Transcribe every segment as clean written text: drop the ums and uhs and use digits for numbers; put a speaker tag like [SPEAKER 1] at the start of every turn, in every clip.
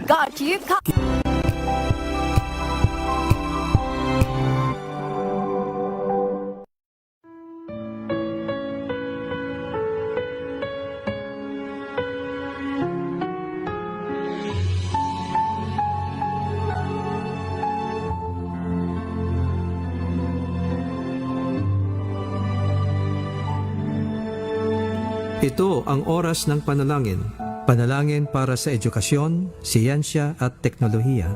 [SPEAKER 1] God you come.
[SPEAKER 2] Ito ang oras ng panalangin. Panalangin para sa edukasyon, siyensya at teknolohiya.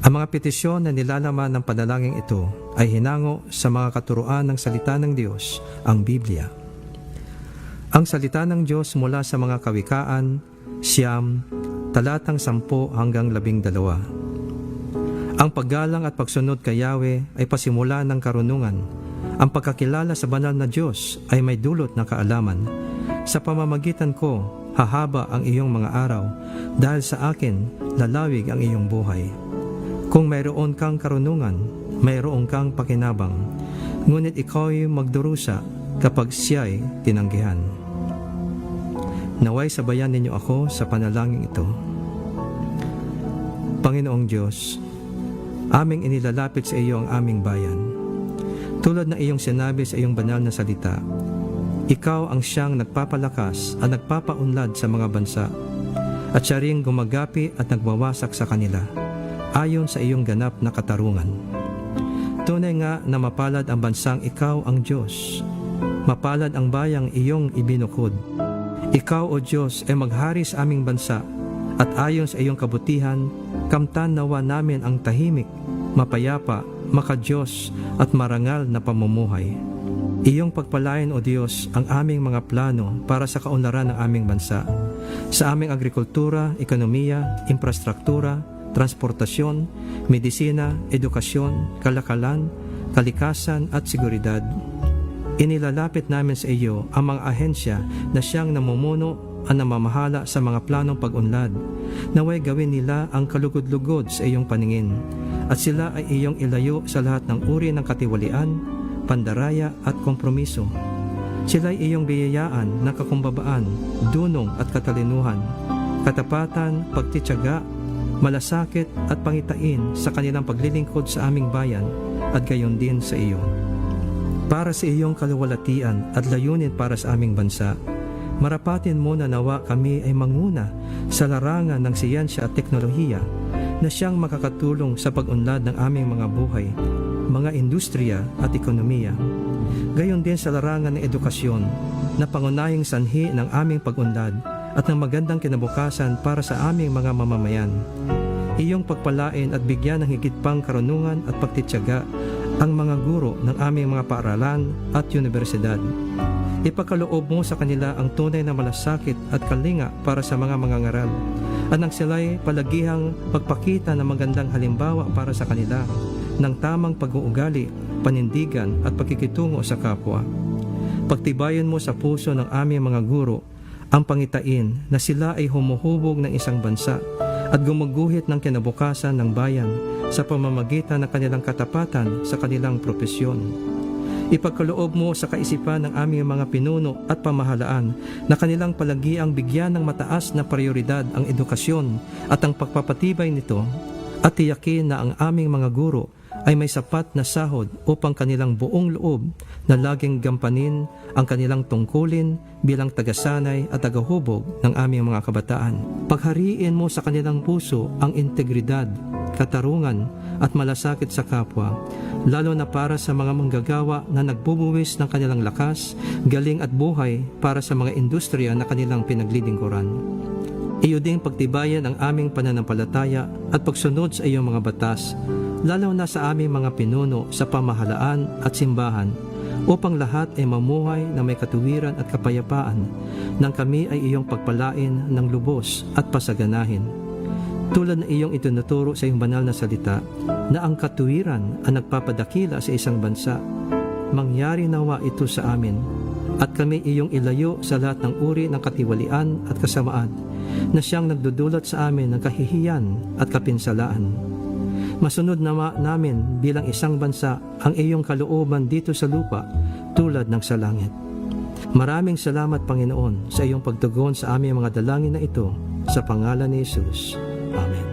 [SPEAKER 2] Ang mga petisyon na nilalaman ng panalangin ito ay hinango sa mga katuruan ng salita ng Diyos, ang Biblia. Ang salita ng Diyos mula sa mga kawikaan, 9, talatang 10 hanggang 12. Ang paggalang at pagsunod kay Yahweh ay pasimula ng karunungan. Ang pagkakilala sa banal na Diyos ay may dulot na kaalaman. Sa pamamagitan ko, hahaba ang iyong mga araw, dahil sa akin, lalawig ang iyong buhay. Kung mayroon kang karunungan, mayroon kang pakinabang, ngunit ikaw'y magdurusa kapag siya'y tinanggihan. Naway sabayan ninyo ako sa panalangin ito. Panginoong Diyos, aming inilalapit sa iyo ang aming bayan. Tulad na iyong sinabi sa iyong banal na salita, ikaw ang siyang nagpapalakas at nagpapaunlad sa mga bansa, at siya ring gumagapi at nagwawasak sa kanila, ayon sa iyong ganap na katarungan. Tunay nga na mapalad ang bansang ikaw ang Diyos, mapalad ang bayang iyong ibinukod. Ikaw, O Diyos, ay maghari sa aming bansa, at ayon sa iyong kabutihan, kamtan nawa namin ang tahimik, mapayapa, makadiyos at marangal na pamumuhay. Iyong pagpalain, O Diyos, ang aming mga plano para sa kaunlaran ng aming bansa, sa aming agrikultura, ekonomiya, infrastruktura, transportasyon, medisina, edukasyon, kalakalan, kalikasan at seguridad. Inilalapit namin sa iyo ang mga ahensya na siyang namumuno at namamahala sa mga planong pag-unlad. Naway gawin nila ang kalugod-lugod sa iyong paningin, at sila ay iyong ilayo sa lahat ng uri ng katiwalian, pandaraya at kompromiso. Sila ay iyong biyayaan ng kakumbabaan, dunong at katalinuhan, katapatan, pagtityaga, malasakit at pangitain sa kanilang paglilingkod sa aming bayan at gayon din sa iyo. Para sa iyong kaluwalhatian at layunin para sa aming bansa, marapatin mo na nawa kami ay manguna sa larangan ng siyensya at teknolohiya na siyang makakatulong sa pag-unlad ng aming mga buhay, mga industriya at ekonomiya. Gayon din sa larangan ng edukasyon na pangunahing sanhi ng aming pag-unlad at ng magandang kinabukasan para sa aming mga mamamayan. Iyong pagpalain at bigyan ng higit pang karunungan at pagtityaga ang mga guro ng aming mga paaralan at universidad. Ipagkaloob mo sa kanila ang tunay na malasakit at kalinga para sa mga mangangaral, at nang sila'y palagihang pagpakita ng magandang halimbawa para sa kanila ng tamang pag-uugali, panindigan at pagkikitungo sa kapwa. Pagtibayan mo sa puso ng aming mga guro ang pangitain na sila ay humuhubog ng isang bansa at gumuguhit ng kinabukasan ng bayan sa pamamagitan ng kanilang katapatan sa kanilang propesyon. Ipagkaloob mo sa kaisipan ng aming mga pinuno at pamahalaan na kanilang palagiang bigyan ng mataas na prioridad ang edukasyon at ang pagpapatibay nito, at tiyakin na ang aming mga guro ay may sapat na sahod upang kanilang buong loob na laging gampanin ang kanilang tungkulin bilang tagasanay at tagahubog ng aming mga kabataan. Paghariin mo sa kanilang puso ang integridad, katarungan at malasakit sa kapwa, lalo na para sa mga manggagawa na nagbubuwis ng kanilang lakas, galing at buhay para sa mga industriya na kanilang pinaglilingkuran. Iyo ding pagtibayan ang aming pananampalataya at pagsunod sa iyong mga batas, lalo na sa aming mga pinuno sa pamahalaan at simbahan, upang lahat ay mamuhay na may katuwiran at kapayapaan, nang kami ay iyong pagpalain ng lubos at pasaganahin. Tulad na iyong itinuturo sa iyong banal na salita, na ang katuwiran ang nagpapadakila sa isang bansa, mangyari nawa ito sa amin, at kami iyong ilayo sa lahat ng uri ng katiwalian at kasamaan, na siyang nagdudulot sa amin ng kahihiyan at kapinsalaan. Masunod nawa namin bilang isang bansa ang iyong kalooban dito sa lupa tulad ng sa langit. Maraming salamat, Panginoon, sa iyong pagtugon sa aming mga dalangin na ito, Sa pangalan ni Jesus. Amen.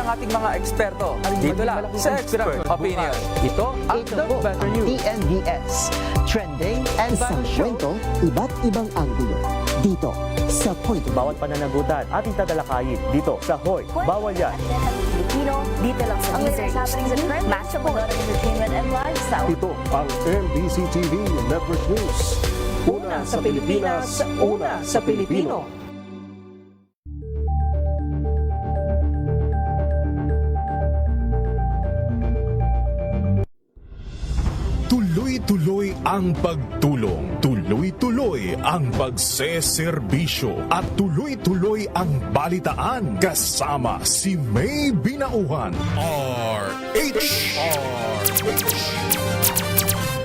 [SPEAKER 1] Ating mga eksperto dito lang sa Expert Opinion. Ito ang The Better News.
[SPEAKER 3] TNDS, trending and sa kwento, iba't ibang anggulo. Dito sa Point of
[SPEAKER 4] Bawat pananagutan ating tatalakayin dito sa Hoy. Bawal yan.
[SPEAKER 5] Pilipino, dito lang sa Deezer, Match of Modern Entertainment and Lifestyle.
[SPEAKER 6] Ito ang MBC TV Network News. Una sa Pilipinas, una sa Pilipino.
[SPEAKER 7] Tuloy-tuloy ang pagtulong, tuloy-tuloy ang pagseserbisyo, at tuloy-tuloy ang balitaan kasama si May Binauhan, RH.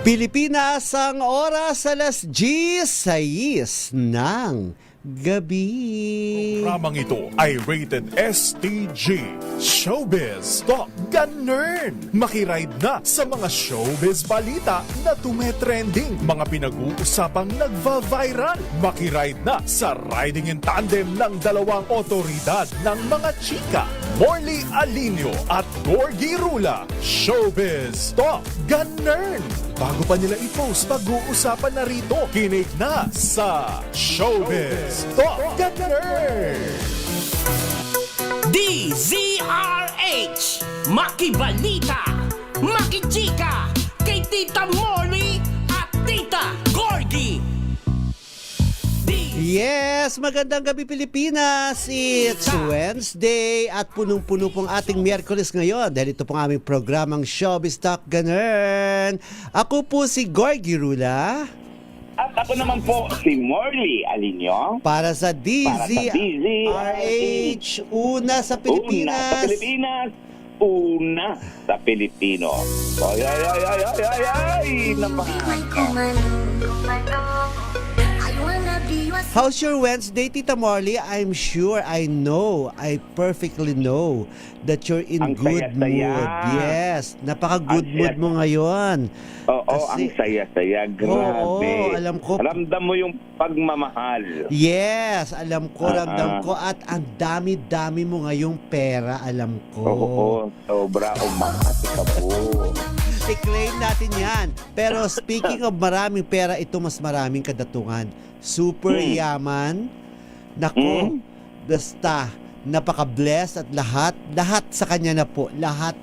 [SPEAKER 8] Pilipinas, ang oras alas 10:06 ng gabi.
[SPEAKER 7] Programang ito ay rated STG, Showbiz Talk Ganern. Makiride na sa mga showbiz balita na tumetrending, mga pinag-uusapang nagva-viral. Makiride na sa riding in tandem ng dalawang otoridad ng mga chika, Morley Alinio at Gorgie Rula. Showbiz Talk Ganern. Bago pa nila i-post, pag-uusapan na rito. Kinig na sa Showbiz Talk Ganern.
[SPEAKER 9] DZRH Makibalita, Makichika, kay Tita Molly at Tita Gorgie.
[SPEAKER 8] Yes, magandang gabi Pilipinas. It's Wednesday at punong-puno pong ating Miyerkules ngayon dahil ito pong aming programang Showbiz Talk Ganern. Ako po si Gorgie Rula.
[SPEAKER 10] At ako naman po si Morley Alinio.
[SPEAKER 8] Para sa DZRH, una sa Pilipinas.
[SPEAKER 10] Una sa Pilipinas, una sa Pilipino. Ay, ay, ay, ay, ay, ay, ay, naman.
[SPEAKER 8] How's your Wednesday, Tita Morley? I'm sure, I know, I perfectly know that you're in
[SPEAKER 10] Ang
[SPEAKER 8] good
[SPEAKER 10] saya-saya.
[SPEAKER 8] mood. Yes, napaka-good
[SPEAKER 10] Ang
[SPEAKER 8] mood
[SPEAKER 10] saya-
[SPEAKER 8] mo ngayon.
[SPEAKER 10] Oo,
[SPEAKER 8] Kasi-
[SPEAKER 10] ang saya-saya. Grabe.
[SPEAKER 8] Oo, alam ko.
[SPEAKER 10] Ramdam mo yung pagmamahal.
[SPEAKER 8] Yes, alam ko, ramdam
[SPEAKER 10] Ah.
[SPEAKER 8] ko. At ang dami-dami mo ngayong pera, alam ko.
[SPEAKER 10] Oo, sobra. Umangati ka po.
[SPEAKER 8] I-claim natin yan. Pero speaking of maraming pera, ito mas maraming kadatungan. Super yaman. Nako, basta, napaka-blessed at lahat sa kanya na po. Lahat.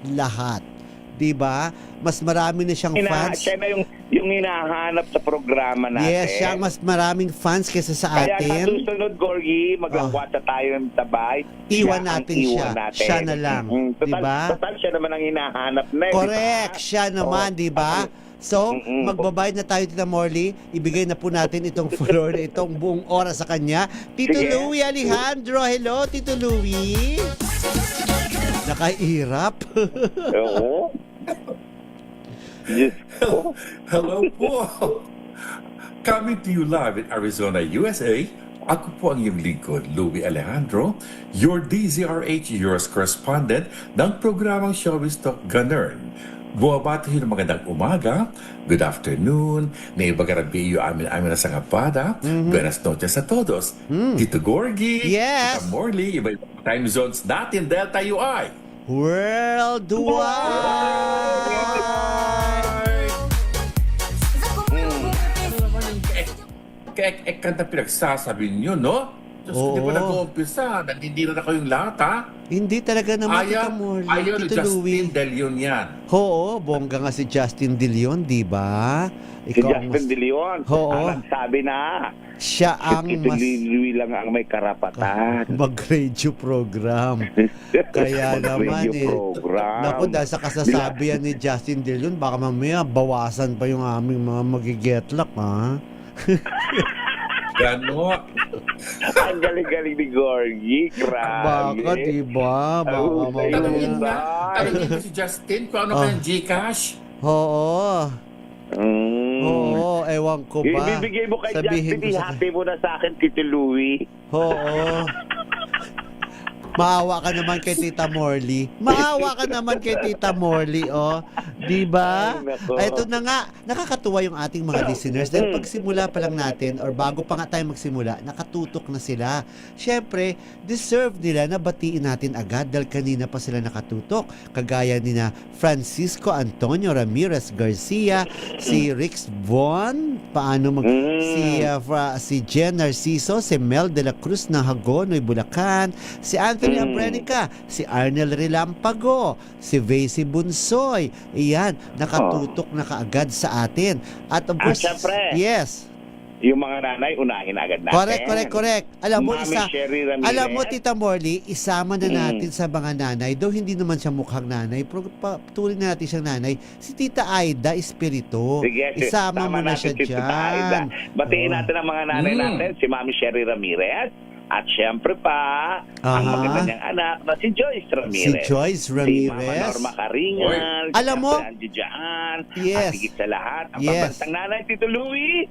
[SPEAKER 8] Diba? Mas marami na siyang fans.
[SPEAKER 10] Siya na yung hinahanap sa programa natin.
[SPEAKER 8] Yes, siya ang mas maraming fans kaysa sa
[SPEAKER 10] Kaya sa
[SPEAKER 8] atin.
[SPEAKER 10] susunod, Gorgie, maglakwatsa tayo ng tabay.
[SPEAKER 8] Iwan
[SPEAKER 10] Siya ang
[SPEAKER 8] natin
[SPEAKER 10] iwan
[SPEAKER 8] siya.
[SPEAKER 10] natin.
[SPEAKER 8] Siya na lang.
[SPEAKER 10] Total,
[SPEAKER 8] Diba?
[SPEAKER 10] Total, siya naman ang hinahanap na.
[SPEAKER 8] Correct, siya naman,
[SPEAKER 10] Oo.
[SPEAKER 8] di ba? So,
[SPEAKER 10] Mm-mm.
[SPEAKER 8] magbabayad na tayo, Tita Morley. Ibigay na po natin itong floor, itong buong oras sa kanya. Tito
[SPEAKER 10] Sige.
[SPEAKER 8] Louie Alejandro, hello, Tito Louie. Nakairap.
[SPEAKER 10] Oo. Diyos ko.
[SPEAKER 11] Hello po! Coming to you live in Arizona, USA, ako po ang iyong lingkod, Louie Alejandro, your DZRH, yours correspondent ng programang Showbiz Talk Ganern. Buwabati ng magandang umaga, good afternoon, na ibagarabi yung amin na sa ngapada, buenas noches a todos. Tito Gorgie,
[SPEAKER 8] Yes.
[SPEAKER 11] Tita Morley, iba-ibang time zones natin, Delta UI.
[SPEAKER 8] Worldwide!
[SPEAKER 11] Kanta pinagsasabi nyo, no? Diyos ko, di
[SPEAKER 8] Oo.
[SPEAKER 11] pa nag-uumpisa, nandindiran ako yung lahat, ha?
[SPEAKER 8] Hindi talaga naman, Tita Morley,
[SPEAKER 11] Ayaw ni
[SPEAKER 8] Tito
[SPEAKER 11] Justin
[SPEAKER 8] Louie.
[SPEAKER 11] De Leon yan.
[SPEAKER 8] Oo, bongga nga si Justin De Leon, di ba?
[SPEAKER 10] Si Justin De Leon.
[SPEAKER 8] Oo.
[SPEAKER 10] Ang sabi na,
[SPEAKER 8] Siya ang
[SPEAKER 10] ito
[SPEAKER 8] mas
[SPEAKER 10] lang ang may karapatan.
[SPEAKER 8] mag-radio program. Kaya naman
[SPEAKER 10] Radio program.
[SPEAKER 8] Naku, dahil sa kasasabihan ni Justin De Leon, baka mamaya bawasan pa yung aming mga magigetlak, ha?
[SPEAKER 11] Gano?
[SPEAKER 10] Ang galing-galing ni Gorgie. Grabe.
[SPEAKER 8] Baka, diba? Baka
[SPEAKER 10] Oo,
[SPEAKER 8] mamaya.
[SPEAKER 11] Tanungin nga. Tanungin mo si Justin kung ano kayang Gcash.
[SPEAKER 8] Oo. Oo, ewan ko ba.
[SPEAKER 10] Ibibigay mo kay
[SPEAKER 8] Sabihin
[SPEAKER 10] Justin,
[SPEAKER 8] ko sa-
[SPEAKER 10] ihati mo na sa akin, Tito Louie.
[SPEAKER 8] Oo. Maawa ka naman kay Tita Morley. Maawa ka naman kay Tita Morley, oh. Di ba?
[SPEAKER 10] Ay, nako.
[SPEAKER 8] Ito na nga, nakakatuwa yung ating mga listeners dahil pagsimula pa lang natin or bago pa nga tayo magsimula, nakatutok na sila. Syempre, deserve nila na batiin natin agad dahil kanina pa sila nakatutok. Kagaya ni na Francisco Antonio Ramirez Garcia, si Rix Von, si Jen Narciso, si Mel de la Cruz ng Hagonoy, Bulacan, si Anthony Abrenica, si Arnel Relampago, si Vacy Bunsoy. Iyan, nakatutok na kaagad sa atin. At of course,
[SPEAKER 10] syempre.
[SPEAKER 8] yes.
[SPEAKER 10] Yung mga nanay, unahin agad natin.
[SPEAKER 8] Correct. Alam mo,
[SPEAKER 10] Mami Sherry Ramirez.
[SPEAKER 8] alam mo, Tita Morley, isama na natin sa mga nanay, though hindi naman siya mukhang nanay, pero tuloy na natin siyang nanay, si Tita Aida Espiritu.
[SPEAKER 10] Sige,
[SPEAKER 8] Isama mo na siya
[SPEAKER 10] natin si Tita Aida.
[SPEAKER 8] dyan.
[SPEAKER 10] Batiin natin ang mga nanay natin, si Mami Sherry Ramirez, at syempre pa, ang maganda niyang anak na si Joyce
[SPEAKER 8] Si
[SPEAKER 10] Ramirez.
[SPEAKER 8] Joyce
[SPEAKER 10] Si Mama
[SPEAKER 8] Ramirez.
[SPEAKER 10] Norma Caringal.
[SPEAKER 8] Alam mo,
[SPEAKER 10] si Angie Jaan.
[SPEAKER 8] Yes.
[SPEAKER 10] At higit sa lahat, ang
[SPEAKER 8] Yes.
[SPEAKER 10] pabantang nanay, Tito Louie.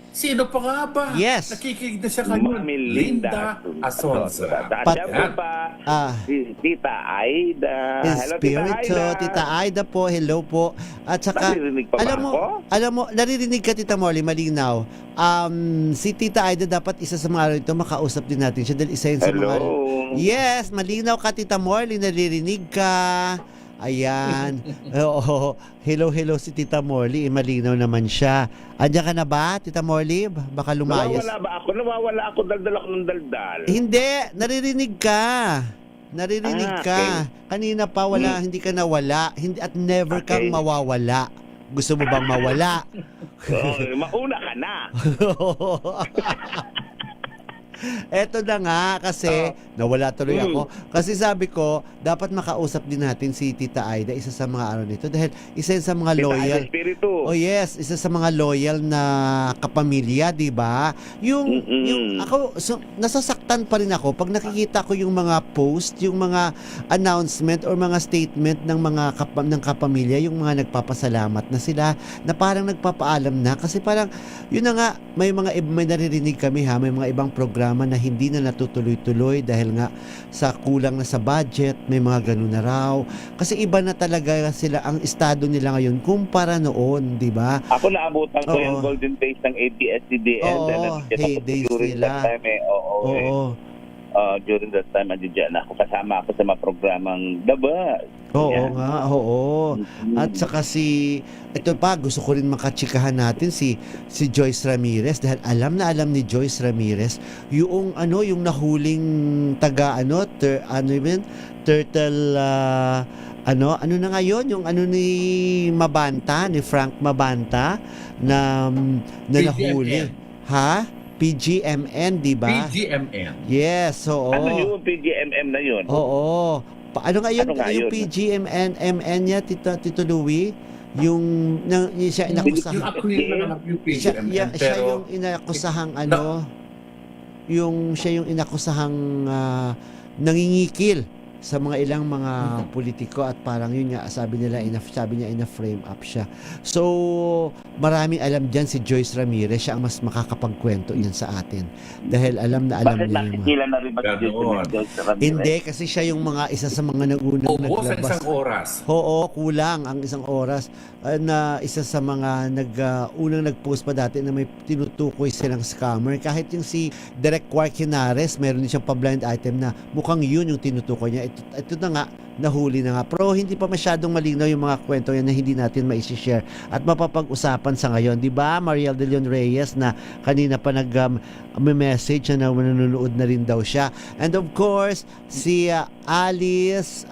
[SPEAKER 11] Sino pa nga ba?
[SPEAKER 8] Yes.
[SPEAKER 11] Nakikinig na siya ngayon.
[SPEAKER 10] Mami
[SPEAKER 11] Linda Asonza.
[SPEAKER 10] At
[SPEAKER 8] Pat-
[SPEAKER 10] syempre pa, si Tita Aida. Hello,
[SPEAKER 8] Espiritu, Tita Aida po, hello po. At saka,
[SPEAKER 10] Naririnig pa ba ako?
[SPEAKER 8] alam mo, naririnig ka, Tita Molly, malinaw. Si Tita Aida dapat isa sa mga araw ito, makausap din natin siya dahil isa yun sa mga...
[SPEAKER 10] Hello.
[SPEAKER 8] Yes, malinaw ka, Tita Molly, naririnig ka. Ayan. Oo. Hello si Tita Morley. Malinaw naman siya. Andiyan ka na ba, Tita Morley? Baka lumayas.
[SPEAKER 10] Nawawala ba ako? Nawawala ako. Daldal ako ng daldal.
[SPEAKER 8] Hindi. Naririnig ka. Naririnig ka.
[SPEAKER 10] Okay.
[SPEAKER 8] Kanina pa wala, hindi ka nawala. Hindi, at never kang
[SPEAKER 10] Okay.
[SPEAKER 8] mawawala. Gusto mo bang mawala?
[SPEAKER 10] Mauna ka na.
[SPEAKER 8] Eto na nga kasi nawala tuloy ako. Kasi sabi ko, dapat makausap din natin si Tita Aida, isa sa mga ano nito dahil isa yun sa mga
[SPEAKER 10] Tita
[SPEAKER 8] loyal.
[SPEAKER 10] Aida Espiritu.
[SPEAKER 8] Oh yes, isa sa mga loyal na kapamilya, 'di ba? Yung ako nasasaktan pa rin ako pag nakikita ko yung mga post, yung mga announcement or mga statement ng mga ng kapamilya, yung mga nagpapasalamat na sila na parang nagpapaalam na kasi parang yun na nga may naririnig kami may mga ibang programa na hindi na natutuloy-tuloy dahil nga sa kulang na sa budget, may mga ganun na raw. Kasi iba na talaga sila ang estado nila ngayon kumpara noon, di ba?
[SPEAKER 10] Ako naabutan ko
[SPEAKER 8] Oo.
[SPEAKER 10] yung golden days ng ABS-CBN.
[SPEAKER 8] Oo, heydays nila. Oo.
[SPEAKER 10] During that time, nandiyan ako. Kasama ako sa mga programang The Buzz.
[SPEAKER 8] Oo
[SPEAKER 10] Yan.
[SPEAKER 8] nga, oo. At saka ito pa, gusto ko rin makachikahan natin si Joyce Ramirez dahil alam na alam ni Joyce Ramirez yung yung nahuling turtle, ano na ngayon, yung ni Mabanta, ni Frank Mabanta na nahuli. Ha? PGMN, di ba?
[SPEAKER 11] PGMN.
[SPEAKER 8] Yes, oo.
[SPEAKER 10] Ano yung PGMM na yun?
[SPEAKER 8] Oo. Ano nga yun?
[SPEAKER 10] Ano nga
[SPEAKER 8] Yung
[SPEAKER 10] yun?
[SPEAKER 8] PGMN niya, Tito Louie? Yung siya inakusahan.
[SPEAKER 11] Yung ako yung nanganap yung
[SPEAKER 8] Siya
[SPEAKER 11] PGMN.
[SPEAKER 8] yung inakusahang siya yung inakusahang nangingikil sa mga ilang mga politiko at parang yun nga sabi niya ina-frame up siya. So maraming alam dyan si Joyce Ramirez, siya ang mas makakapagkwento niyan sa atin dahil alam na
[SPEAKER 10] Bakit
[SPEAKER 8] niya yung
[SPEAKER 10] nakikila na rin ba si
[SPEAKER 11] Ganon.
[SPEAKER 10] Joyce Ramirez?
[SPEAKER 8] hindi kasi siya yung isa sa mga nagunang
[SPEAKER 11] Oo, sa
[SPEAKER 8] naglabas.
[SPEAKER 11] isang oras.
[SPEAKER 8] Oo, kulang ang isang oras na isa sa mga unang nag-post pa dati na may tinutukoy silang scammer. Kahit yung si Derek Quark Hinares, meron din siyang pa-blind item na mukhang yun yung tinutukoy niya. Ito na nga, nahuli na nga. Pero hindi pa masyadong malinaw yung mga kwento yan na hindi natin ma-share at mapapag-usapan sa ngayon. Di ba, Mariel de Leon Reyes na kanina pa nag-message na nanonood na rin daw siya. And of course, si Alice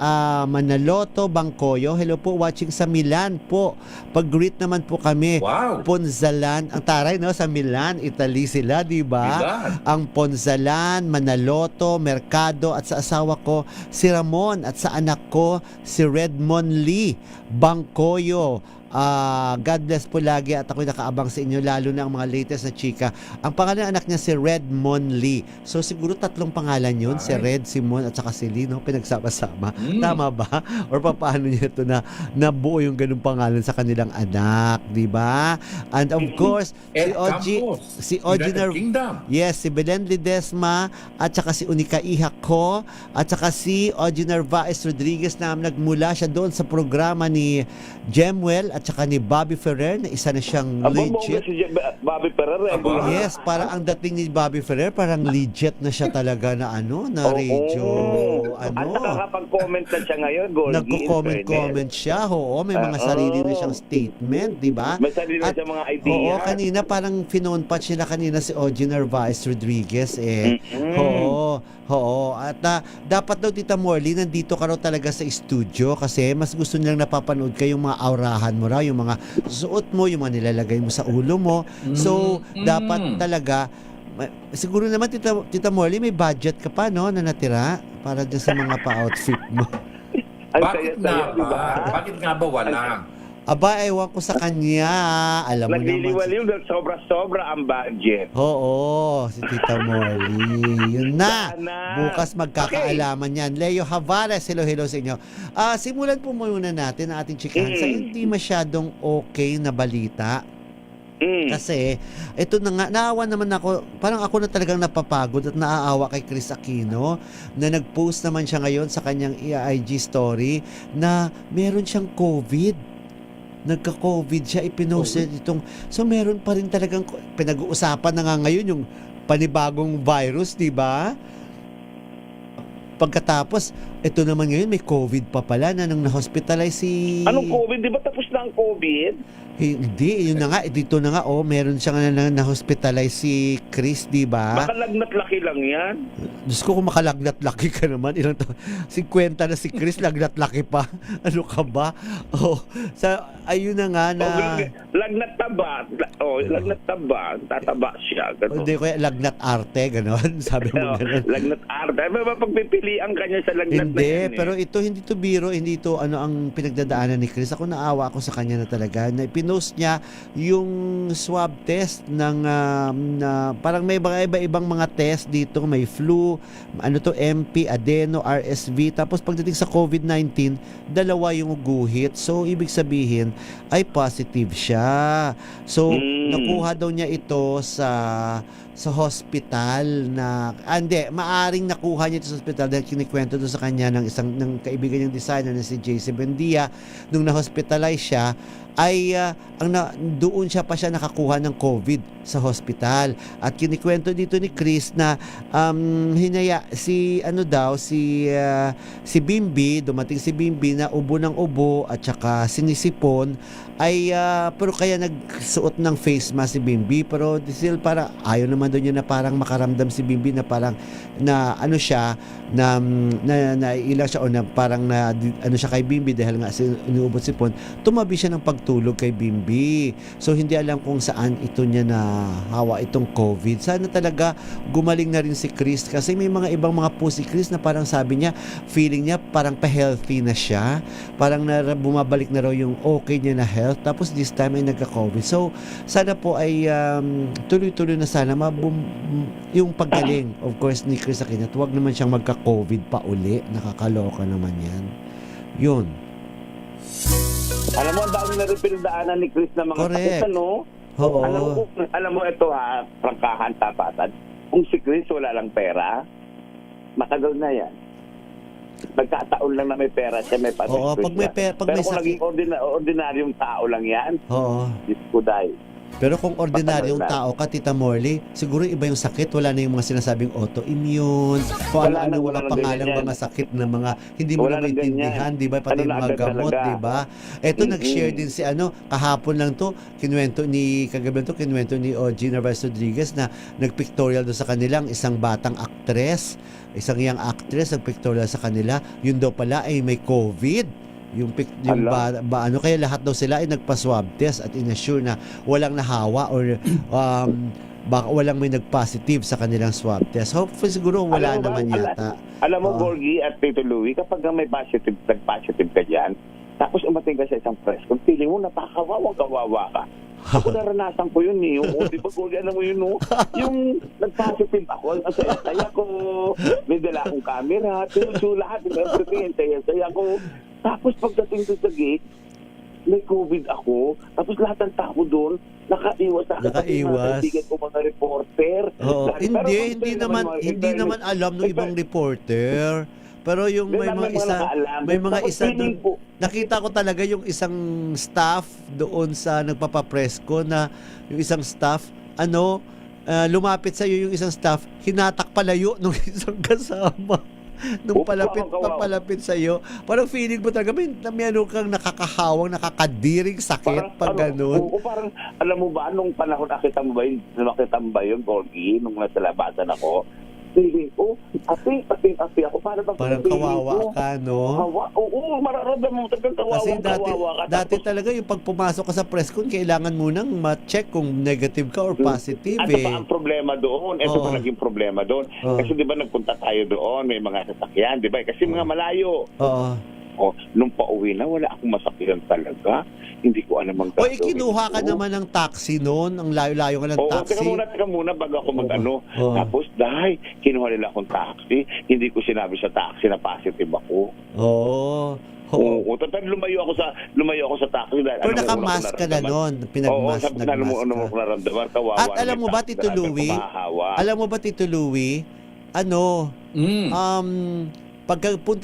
[SPEAKER 8] Manaloto Bangkoyo. Hello po, watching sa Milan po. Pag-greet naman po kami.
[SPEAKER 11] Wow.
[SPEAKER 8] Ponzalan, ang taray no, sa Milan, Italy sila, di ba?
[SPEAKER 11] Milan.
[SPEAKER 8] Ang Ponzalan, Manaloto, Mercado at sa asawa ko si Ramon at sa anak ko si Redmond Lee Bangkoyo. God bless po lagi at ako'y nakaabang sa inyo, lalo na ang mga latest na chika. Ang pangalan ng anak niya si Redmond Lee. So siguro 3 pangalan yun, si Red, si Mon at saka si Lee, no? Pinagsama-sama. Tama ba? Or paano niya ito na nabuo yung ganung pangalan sa kanilang anak, di ba? And of course, si Ogie
[SPEAKER 11] United Kingdom.
[SPEAKER 8] yes, si Belen Ledesma at saka si Unica Ihako at saka si Ogie Narvaez Rodriguez na nagmula siya doon sa programa ni Jemwell at saka ni Bobby Ferrer na isa na siyang legit.
[SPEAKER 10] Si Bobby Ferrer.
[SPEAKER 8] Yes, para ang dating ni Bobby Ferrer, parang legit na siya talaga na radio.
[SPEAKER 10] At nakakapag-comment na siya ngayon, Gorgie.
[SPEAKER 8] Nagko-comment siya, may mga sarili na siyang statement, di ba?
[SPEAKER 10] May sarili na siyang mga idea.
[SPEAKER 8] Oo, kanina parang finonpat sila kanina si Ogie Narvaez Rodriguez At dapat daw, Tita Morley, nandito ka raw talaga sa studio kasi mas gusto nilang napapanood kayong mga aurahan mo raw, yung mga suot mo, yung mga nilalagay mo sa ulo mo. So, dapat talaga, siguro naman, Tita Morley, may budget ka pa, no, na natira para dyan sa mga pa-outfit mo.
[SPEAKER 11] Bakit nga ba wala?
[SPEAKER 8] Aba, ewan ko sa kanya. Alam mo naman.
[SPEAKER 10] Nagliliwaliw dahil sobra-sobra ang budget.
[SPEAKER 8] Oo, si Tita Molly. Yun na. Bukas magkakaalaman yan. Leo Havares, hello sa inyo. Simulan po muna natin ang ating chikahan sa hindi masyadong okay na balita. Kasi, ito na nga, naawa naman ako, parang ako na talagang napapagod at naaawa kay Chris Aquino na nag-post naman siya ngayon sa kanyang IG story na meron siyang COVID. Nagka-COVID siya, ipinost itong, so meron pa rin talagang, pinag-uusapan na nga ngayon yung panibagong virus, di ba? Pagkatapos, ito naman ngayon, may COVID pa pala na nang na-hospitalize si...
[SPEAKER 10] Anong COVID? Di ba tapos na ang COVID?
[SPEAKER 8] Hindi, yun na nga, dito na nga, meron siya nga na-hospitalize si Chris, di ba?
[SPEAKER 10] Makalagnat laki lang yan.
[SPEAKER 8] Diyos ko, kung makalagnat laki ka naman, ilang 50 na si Chris, lagnat laki pa. Ano ka ba? Ayun na nga na...
[SPEAKER 10] lagnat taba. Lagnat taba. Tataba siya.
[SPEAKER 8] Hindi ko lagnat arte, gano'n. Sabi mo gano'n.
[SPEAKER 10] Lagnat arte. Ay, pagpipilian ka niya sa lagnat
[SPEAKER 8] hindi,
[SPEAKER 10] na yan.
[SPEAKER 8] Pero ito, hindi to biro, hindi to ang pinagdadaanan ni Chris. Ako naawa ako sa kanya na talaga. Na pinost niya yung swab test ng parang may iba-ibang mga test dito. May flu, MP, adeno, RSV. Tapos pagdating sa COVID-19, 2 yung guhit. So, ibig sabihin, ay positive siya. So, nakuha daw niya ito sa hospital na maaring nakuha niya ito sa hospital dahil kinikwento doon sa kanya ng kaibigan niyang designer na si JC Buendia nung na-hospitalize siya ay doon siya nakakuha ng COVID sa hospital. At kinikwento dito ni Chris na hinaya si Bimbi, dumating si Bimbi na ubo ng ubo at saka sinisipon ay pero kaya nagsuot ng face mask si Bimbi, pero still para ayaw naman doon niya na parang makaramdam si Bimbi na parang na siya na ilang siya o na parang na siya kay Bimbi dahil nga inuubot sipon, tumabi siya ng pagtulog kay Bimbi. So hindi alam kung saan ito niya na hawa itong COVID. Sana talaga gumaling na rin si Chris kasi may mga ibang mga po si Chris na parang sabi niya, feeling niya parang pa-healthy na siya. Parang bumabalik na raw yung okay niya na health. Tapos this time ay nagka-COVID. So sana po ay tuloy-tuloy na sana yung paggaling of course ni Chris Aquino. Huwag naman siyang magka-COVID pa uli. Nakakaloka naman yan. Yun.
[SPEAKER 10] Alam mo, ang dami na rin pinagdaanan ni Chris na mga
[SPEAKER 8] correct.
[SPEAKER 10] sakit,
[SPEAKER 8] Oo.
[SPEAKER 10] Alam mo ito prangkahan, tapatan. Kung si Chris wala lang pera, matagal na yan. Nagkataon lang na may pera siya, may pasok.
[SPEAKER 8] Oo, pag may
[SPEAKER 10] pero
[SPEAKER 8] may
[SPEAKER 10] kung
[SPEAKER 8] sakit.
[SPEAKER 10] naging ordinaryong tao lang yan,
[SPEAKER 8] Oo.
[SPEAKER 10] Diyos ko dahil.
[SPEAKER 8] Pero kung ordinaryong tao ka, Tita Morley, siguro iba yung sakit. Wala na yung mga sinasabing autoimmune. Kung ano-ano mga pangalang mga sakit na mga hindi mo na maintindihan, di ba? Pati mga gamot, di ba? Ito, nag-share din si kahapon lang to, kinuwento ni Ogie Narvaez Rodriguez na nagpictorial doon sa kanilang isang batang actress, isang young actress, nagpictorial sa kanila. Yun daw pala ay may COVID. Kaya lahat daw sila ay nagpa-swab test at inassure na walang nahawa or baka walang may nag-positive sa kanilang swab test. Hopefully siguro wala naman yata.
[SPEAKER 10] Alam mo, Gorgie at Tito Louie, kapag may nag-positive ka dyan, Tapos umating ka sa isang press, kung feeling mo napakawawang-kawawa ka. Ako naranasan ko yun eh. Yung, di ba, alam mo yun, no? Yung nag-positive ako, ang saya ko, may dala akong camera, so lahat, everything, saya ko. Tapos pagdating doon sa gate, may COVID ako, tapos lahat ng tao doon, nakaiwas sa akin.
[SPEAKER 8] Nakaiwas.
[SPEAKER 10] Kaibigan ko mga reporter.
[SPEAKER 8] Oo.
[SPEAKER 10] Pero
[SPEAKER 8] Hindi naman alam ng ibang reporter. Pero yung may mga isa doon, nakita ko talaga yung isang staff doon sa nagpapapress ko na yung isang staff, lumapit sa iyo yung isang staff, hinatak palayo nung isang kasama. Nung papalapit sa iyo, parang feeling mo talaga may kang nakakahawang, nakakadiring sakit pag ganun.
[SPEAKER 10] Parang, alam mo ba, nung panahon nakita mo ba yun, Gorgie, nung nasa labasan ako, feeling ko, api ako.
[SPEAKER 8] Parang kawawa ka, no?
[SPEAKER 10] Oo, mararamdaman mo talagang kawawa ka.
[SPEAKER 8] Dati talaga yung pag pumasok ka sa press con, kailangan mo nang ma-check kung negative ka or positive.
[SPEAKER 10] Ano pa ang problema doon? Ito pa naging problema doon. Kasi di ba nagpunta tayo doon, may mga sasakyan, di ba? Kasi mga malayo.
[SPEAKER 8] Oo.
[SPEAKER 10] Nung pauwi na, wala akong masakyan talaga. Hindi ko alam ang gagawin.
[SPEAKER 8] Kinuha ka naman ng taxi noon, ang layo-layo ka ng taxi.
[SPEAKER 10] Teka muna bago ako Tapos dahil kinuha nila akong taxi, hindi ko sinabi sa taxi na positive ako. Oo, total lumayo ako sa taxi dahil
[SPEAKER 8] pero naka-mask ka na noon, pinag-mask na
[SPEAKER 10] nararamdaman, kawawa.
[SPEAKER 8] At alam mo ba, Tito Louie,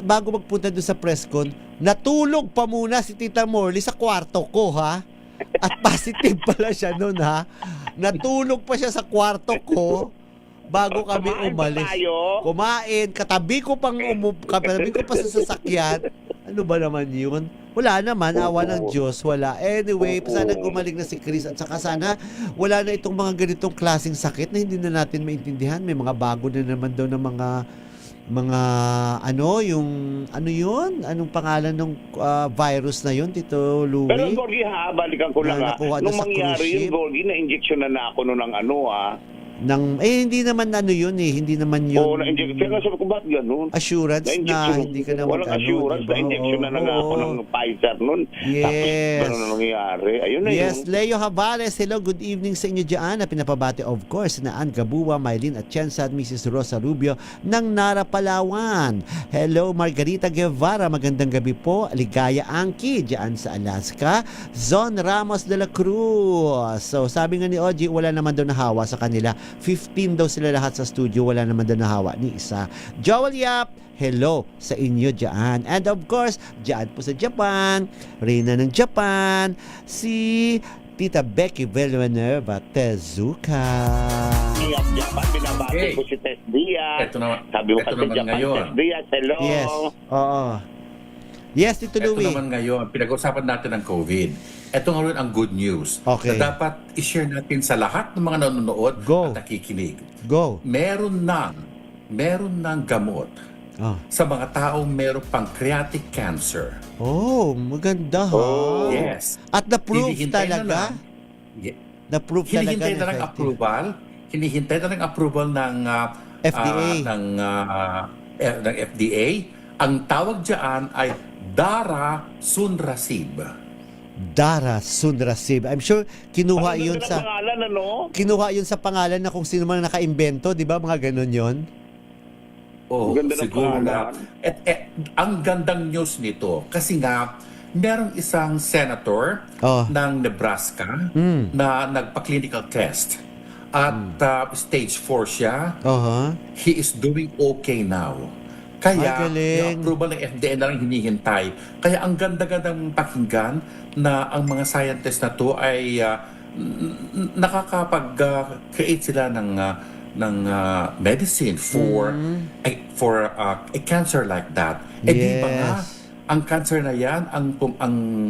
[SPEAKER 8] bago magpunta doon sa press con, natulog pa muna si Tita Morley sa kwarto ko, ha? At positive pala siya noon, ha? Natulog pa siya sa kwarto ko bago kami umalis. Kumain, katabi ko pa sa sasakyan. Ano ba naman yun? Wala naman, awa ng Diyos, wala. Anyway, sana gumaling na si Chris at saka sana wala na itong mga ganitong klaseng sakit na hindi na natin maintindihan. May mga bago na naman daw ng anong pangalan ng virus na yun, Tito Louie?
[SPEAKER 10] Pero Gorgie, balikan ko lang nung mangyari yun, Gorgie, na-injection na ako noon ng
[SPEAKER 8] hindi naman hindi naman yun.
[SPEAKER 10] Na-injection na sabi ko, ba't ganun?
[SPEAKER 8] Assurance na hindi ka na
[SPEAKER 10] walang assurance, na-injection na ako ng Pfizer noon.
[SPEAKER 8] Yes.
[SPEAKER 10] Tapos ganun na nangyari. Ayun na yun.
[SPEAKER 8] Yes, Leo Havales, hello, good evening sa inyo dyan. Na pinapabati, of course, na Ann Gabuwa, Mylene Atienza at Mrs. Rosa Rubio ng Nara, Palawan. Hello, Margarita Guevara, magandang gabi po. Ligaya Angki, dyan sa Alaska. Zon Ramos de la Cruz. So, sabi nga ni Oji, wala naman daw nahawa sa kanila. 15 daw sila lahat sa studio, wala naman daw nahawa ni isa. Joel Yap, hello sa inyo dyan. And of course, dyan po sa Japan, Reyna ng Japan, si Tita Becky Villanueva Tezuka.
[SPEAKER 10] Japan, binabati ko si Tess Diaz. Sabi mo kasi Japan, Tess Diaz, hello.
[SPEAKER 8] Yes, oo. Yes, Tito Louie.
[SPEAKER 11] Ito naman ngayon, pinag-usapan natin ng COVID. Ito nga rin ang good news
[SPEAKER 8] na
[SPEAKER 11] dapat i-share natin sa lahat ng mga nanonood at nakikinig. Meron ng gamot sa mga taong meron pancreatic cancer.
[SPEAKER 8] Maganda ha.
[SPEAKER 11] Yes.
[SPEAKER 8] At na-proof talaga? Na-proof talaga
[SPEAKER 11] hinihintay na ng approval. Hinihintay na ng approval ng
[SPEAKER 8] FDA.
[SPEAKER 11] ng FDA. Ang tawag diyan ay Daraxonrasib. I'm sure kinuha yun sa
[SPEAKER 10] pangalan,
[SPEAKER 8] kinuha yun sa pangalan na kung sino man nakaimbento, di ba? Mga ganun yun.
[SPEAKER 11] Siguro na. Ang gandang news nito kasi nga merong isang senator ng Nebraska na nagpa-clinical test at stage 4 siya. He is doing okay now. Kaya yung approval ng FDA na lang hinihintay. Kaya ang ganda-gandang pakinggan na ang mga scientists na to ay nakakapag-create sila ng medicine for a cancer like that. Di ba nga, ang cancer na yan, ang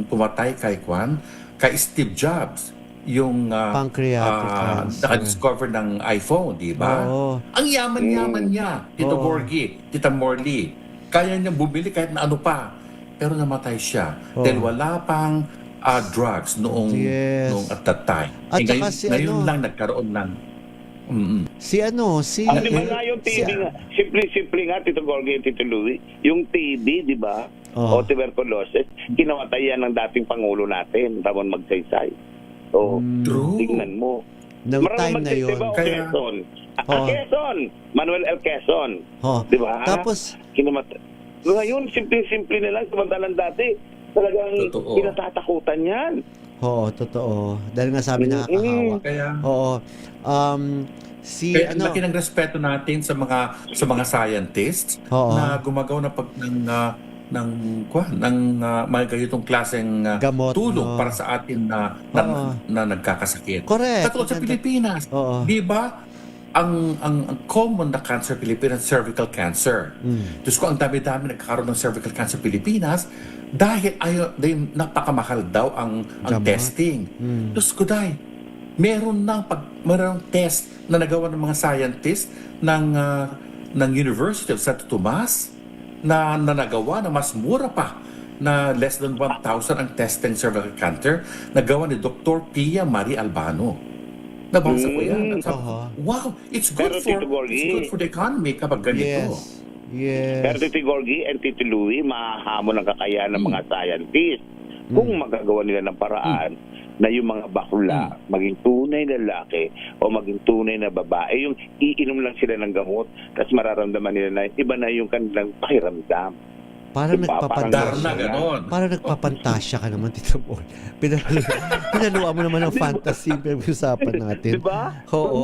[SPEAKER 11] pumatay kay Steve Jobs, yung naka-discover ng iPhone, di ba? Ang yaman-yaman niya, Tito Gorgie, Tita Morley. Kaya niya bumili kahit na ano pa. Pero namatay siya. Dahil wala pang drugs noong at that time.
[SPEAKER 8] At
[SPEAKER 11] ngayon lang nagkaroon ng
[SPEAKER 8] di ba nga
[SPEAKER 10] yung TB nga, simple nga, Tito Gorgie, Tito Louie, yung TB, di ba? o tuberculosis, kinamatay yan ng dating Pangulo natin, Ramon Magsaysay. So,
[SPEAKER 11] True.
[SPEAKER 10] tignan mo.
[SPEAKER 8] Nung time na yun.
[SPEAKER 11] Kaya-
[SPEAKER 10] Quezon.
[SPEAKER 8] Oh.
[SPEAKER 10] Quezon! Manuel L. Quezon.
[SPEAKER 8] Oh.
[SPEAKER 10] Di ba?
[SPEAKER 8] Tapos,
[SPEAKER 10] Kinamatay. Ngayon, simple-simple na lang, samantalang dati, talagang
[SPEAKER 11] Totoo.
[SPEAKER 10] kinatatakutan yan.
[SPEAKER 8] oo, totoo. Dahil nga sabi nakakahawa.
[SPEAKER 11] Kaya,
[SPEAKER 8] Oo. Si
[SPEAKER 11] kaya
[SPEAKER 8] ano,
[SPEAKER 11] laki ng respeto natin sa mga scientists
[SPEAKER 8] Oo.
[SPEAKER 11] na gumagawa ng mga ganitong klaseng
[SPEAKER 8] Gamot,
[SPEAKER 11] tulong
[SPEAKER 8] no?
[SPEAKER 11] para sa atin
[SPEAKER 8] Oo.
[SPEAKER 11] na nagkakasakit.
[SPEAKER 8] Correct.
[SPEAKER 11] Katulad sa Pilipinas,
[SPEAKER 8] Oo.
[SPEAKER 11] di ba? Ang common na cancer Pilipinas, cervical cancer. Diyos ko, ang dami-dami nagkakaroon ng cervical cancer Pilipinas dahil napakamahal daw ang
[SPEAKER 8] Gamot.
[SPEAKER 11] testing. Diyos ko, dahil meron test na nagawa ng mga scientists ng University of Santo Tomas na nagawa na mas mura pa na less than 1,000 ang testing cervical cancer nagawa ni Dr. Pia Marie Albano. Nabasa ko yan. Sabi ko, wow, it's good
[SPEAKER 10] Pero,
[SPEAKER 11] for
[SPEAKER 10] Tito Gorgie,
[SPEAKER 11] it's good for the economy kapag ganito.
[SPEAKER 10] Pero Tito Gorgie and Tito Louie, mahahamon ang kakayahan ng mga scientists kung magagawa nila ng paraan na yung mga bakla, maging tunay na lalaki o maging tunay na babae, yung iinom lang sila ng gamot, tapos mararamdaman nila na iba na yung kanilang pakiramdam.
[SPEAKER 8] parang
[SPEAKER 10] Diba?
[SPEAKER 8] nagpapantasya.
[SPEAKER 11] Darna, ganon.
[SPEAKER 8] Parang nagpapantasya ka naman, Tito Paul. Pinaluan mo naman ng fantasy yung usapan natin.
[SPEAKER 10] Diba?
[SPEAKER 8] Oo.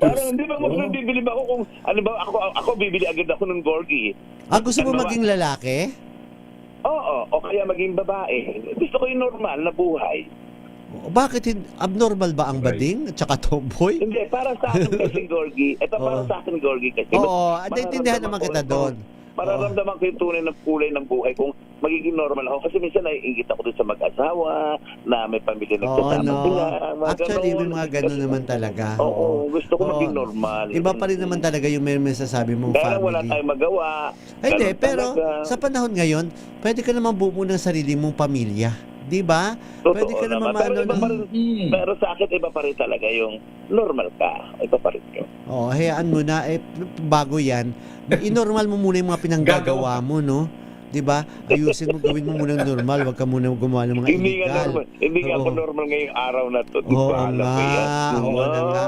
[SPEAKER 10] Parang hindi ba magbibilib ako kung ano ba ako bibili agad ako ng Gorgie.
[SPEAKER 8] Gusto mo maging lalaki?
[SPEAKER 10] Oo, o kaya maging babae. Gusto ko yung normal na buhay.
[SPEAKER 8] Bakit abnormal ba ang bading at saka tomboy?
[SPEAKER 10] Hindi, para sa akin kasi Gorgie. Ito para sa akin Gorgie kasi.
[SPEAKER 8] Oo, naintindihan naman kita doon.
[SPEAKER 10] Mararamdaman ko yung tunay ng kulay ng buhay kung magiging normal ako. Kasi minsan naiingit ako doon sa mag-asawa, na may pamilya nagsasama sila.
[SPEAKER 8] Actually, may mga ganun naman talaga.
[SPEAKER 10] Oo, gusto ko maging normal.
[SPEAKER 8] Iba pa rin naman talaga yung may sasabi mong
[SPEAKER 10] Kaya
[SPEAKER 8] family.
[SPEAKER 10] wala tayong magawa.
[SPEAKER 8] Hindi,
[SPEAKER 10] Ganun
[SPEAKER 8] pero
[SPEAKER 10] talaga.
[SPEAKER 8] sa panahon ngayon, pwede ka naman bumuo ng sarili mong pamilya. Di ba?
[SPEAKER 10] Totoo
[SPEAKER 8] Pwede ka naman
[SPEAKER 10] pero, iba pa
[SPEAKER 8] ng...
[SPEAKER 10] rin, pero sa akin, iba pa rin talaga yung normal ka. Iba pa rin yun.
[SPEAKER 8] Hayaan mo na. Bago yan, inormal mo muna yung mga pinanggagawa mo, no? Di ba? Ayusin mo, gawin mo muna normal. Huwag ka muna gumawa ng mga
[SPEAKER 10] Hindi nga
[SPEAKER 8] illegal.
[SPEAKER 10] normal. Hindi nga ako
[SPEAKER 8] Oo.
[SPEAKER 10] normal ngayong araw na to. Di
[SPEAKER 8] Oo
[SPEAKER 10] ba? Alam mo yan.
[SPEAKER 8] nga. Oo na nga.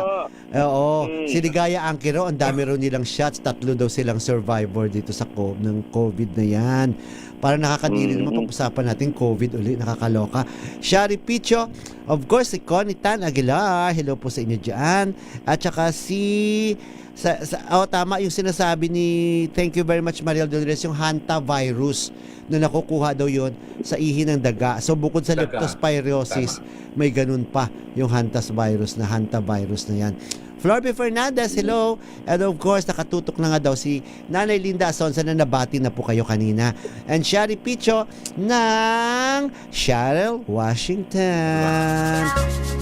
[SPEAKER 8] Oo. Si Ligaya Angkero, ang dami raw nilang shots. 3 daw silang survivor dito sa ng COVID na yan. Para nakakadiri naman pag-usapan natin COVID ulit, nakakaloka. Shari Picho, of course, si Connie Tan Aguilar, hello po sa inyo dyan. At saka tama yung sinasabi ni, thank you very much Mariel Dolores, yung hantavirus na nakukuha daw yon sa ihi ng daga. So bukod sa leptospirosis, may ganun pa yung hantavirus na yan. Florby Fernandez, hello. And of course, nakatutok na nga daw si Nanay Linda Asonza na nabati na po kayo kanina. And Shari Picho ng Cheryl, Washington.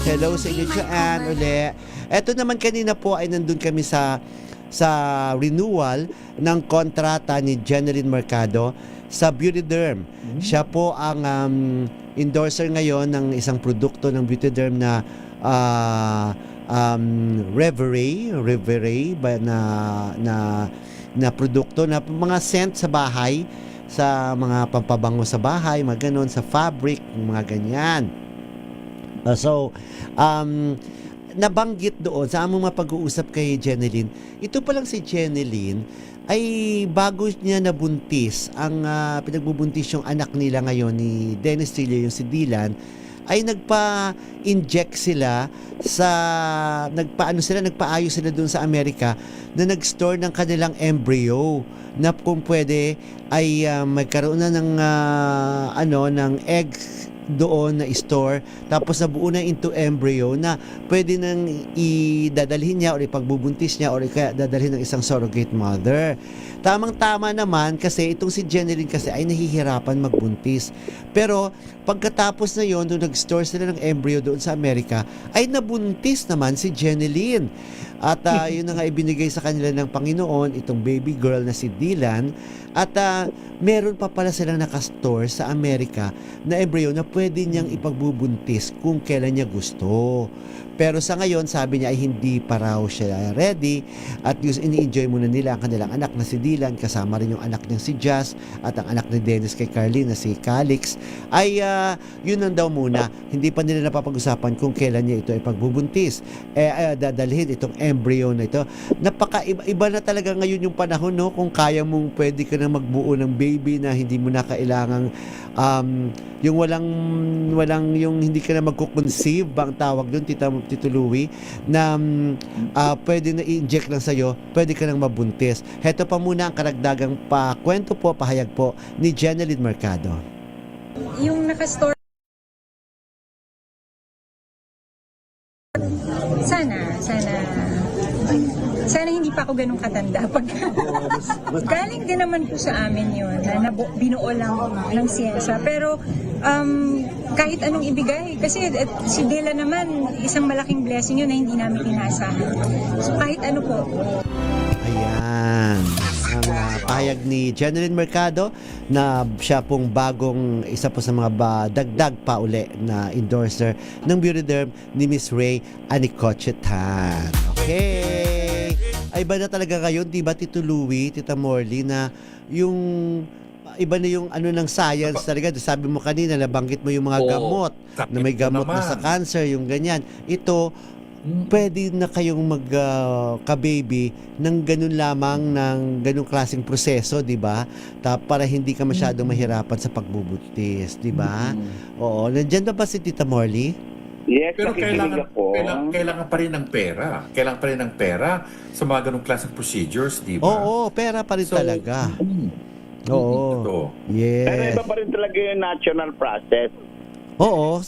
[SPEAKER 8] Hello sa inyo dyan uli. Eto naman kanina po ay nandun kami sa renewal ng kontrata ni Jeneline Mercado sa Beauty Derm. Siya po ang endorser ngayon ng isang produkto ng Beauty Derm na Reverie ba na produkto na mga scent sa bahay, sa mga pampabango sa bahay, mga ganon, sa fabric, mga ganyan. Nabanggit doon sa among mapag-uusap kay Jeneline. Ito pa lang si Jeneline ay bago niya nabuntis ang pinagbubuntis yung anak nila ngayon ni Dennis Trillo, yung si Dylan, ay nagpa-inject sila nagpaayos sila doon sa Amerika na nag-store ng kanilang embryo na kung pwede ay magkaroon na ng egg doon na store, tapos nabuo na into embryo na pwede nang idadalhin niya o ipagbubuntis niya o kaya dadalhin ng isang surrogate mother. Tamang-tama naman kasi itong si Jeneline kasi ay nahihirapan magbuntis. Pero pagkatapos na yon, nung nag-store sila ng embryo doon sa Amerika, ay nabuntis naman si Jeneline. At yun na nga ibinigay sa kanila ng Panginoon, itong baby girl na si Dylan. At meron pa pala silang nakastore sa Amerika na embryo na pwede niyang ipagbubuntis kung kailan niya gusto. Pero sa ngayon, sabi niya ay hindi pa raw siya ready at ini-enjoy muna nila ang kanilang anak na si Dylan, kasama rin yung anak niya si Jazz at ang anak ni Dennis kay Carlene na si Calix. Ay yun lang daw muna, hindi pa nila napapag-usapan kung kailan niya ito ipagbubuntis. Dadalhin itong embryo na ito. Napaka-iba na talaga ngayon yung panahon, no? Kung kaya mong pwede ka na magbuo ng baby na hindi mo na kailangang yung walang yung hindi ka na magko-conceive bang tawag doon, Tito Louie, na pwede na i-inject lang sa'yo, pwede ka nang mabuntis. Heto pa muna ang karagdagang kwento po, pahayag po ni Jeneline Mercado.
[SPEAKER 12] Yung nakastore, sana hindi pa ako ganun katanda. Galing din naman po sa amin yun, na binuo lang ng siyensa. Pero kahit anong ibigay, kasi si Dela naman, isang malaking blessing yun na hindi namin inaasahan. So kahit ano po.
[SPEAKER 8] Ayan. Ang pahayag ni Jeneline Mercado na siya pong bagong isa po sa mga dagdag pa uli na endorser ng Beauty Derm ni Miss Ray Anicochetan. Okay. Ay iba na talaga ngayon, di ba, Tito Louie, Tita Morley, na yung iba na yung ano ng science talaga. Sabi mo kanina, nabanggit mo yung mga gamot, na may gamot na sa cancer, yung ganyan. Ito, pwede na kayong magka-baby ng ganun lamang, ng ganung klaseng proseso, di ba? Para hindi ka masyadong mahirapan sa pagbubuntis, di ba? Oo. Nandiyan ba si Tita Morley?
[SPEAKER 10] Yes,
[SPEAKER 11] Pero
[SPEAKER 10] nakikinig ako.
[SPEAKER 11] kailangan pa rin ng pera. Kailangan pa rin ng pera sa mga ganung klaseng procedures, di ba?
[SPEAKER 8] Oo, pera pa rin talaga. Oo.
[SPEAKER 11] Ito.
[SPEAKER 8] Yes.
[SPEAKER 10] Pero iba pa rin talaga yung national process.
[SPEAKER 8] Oo,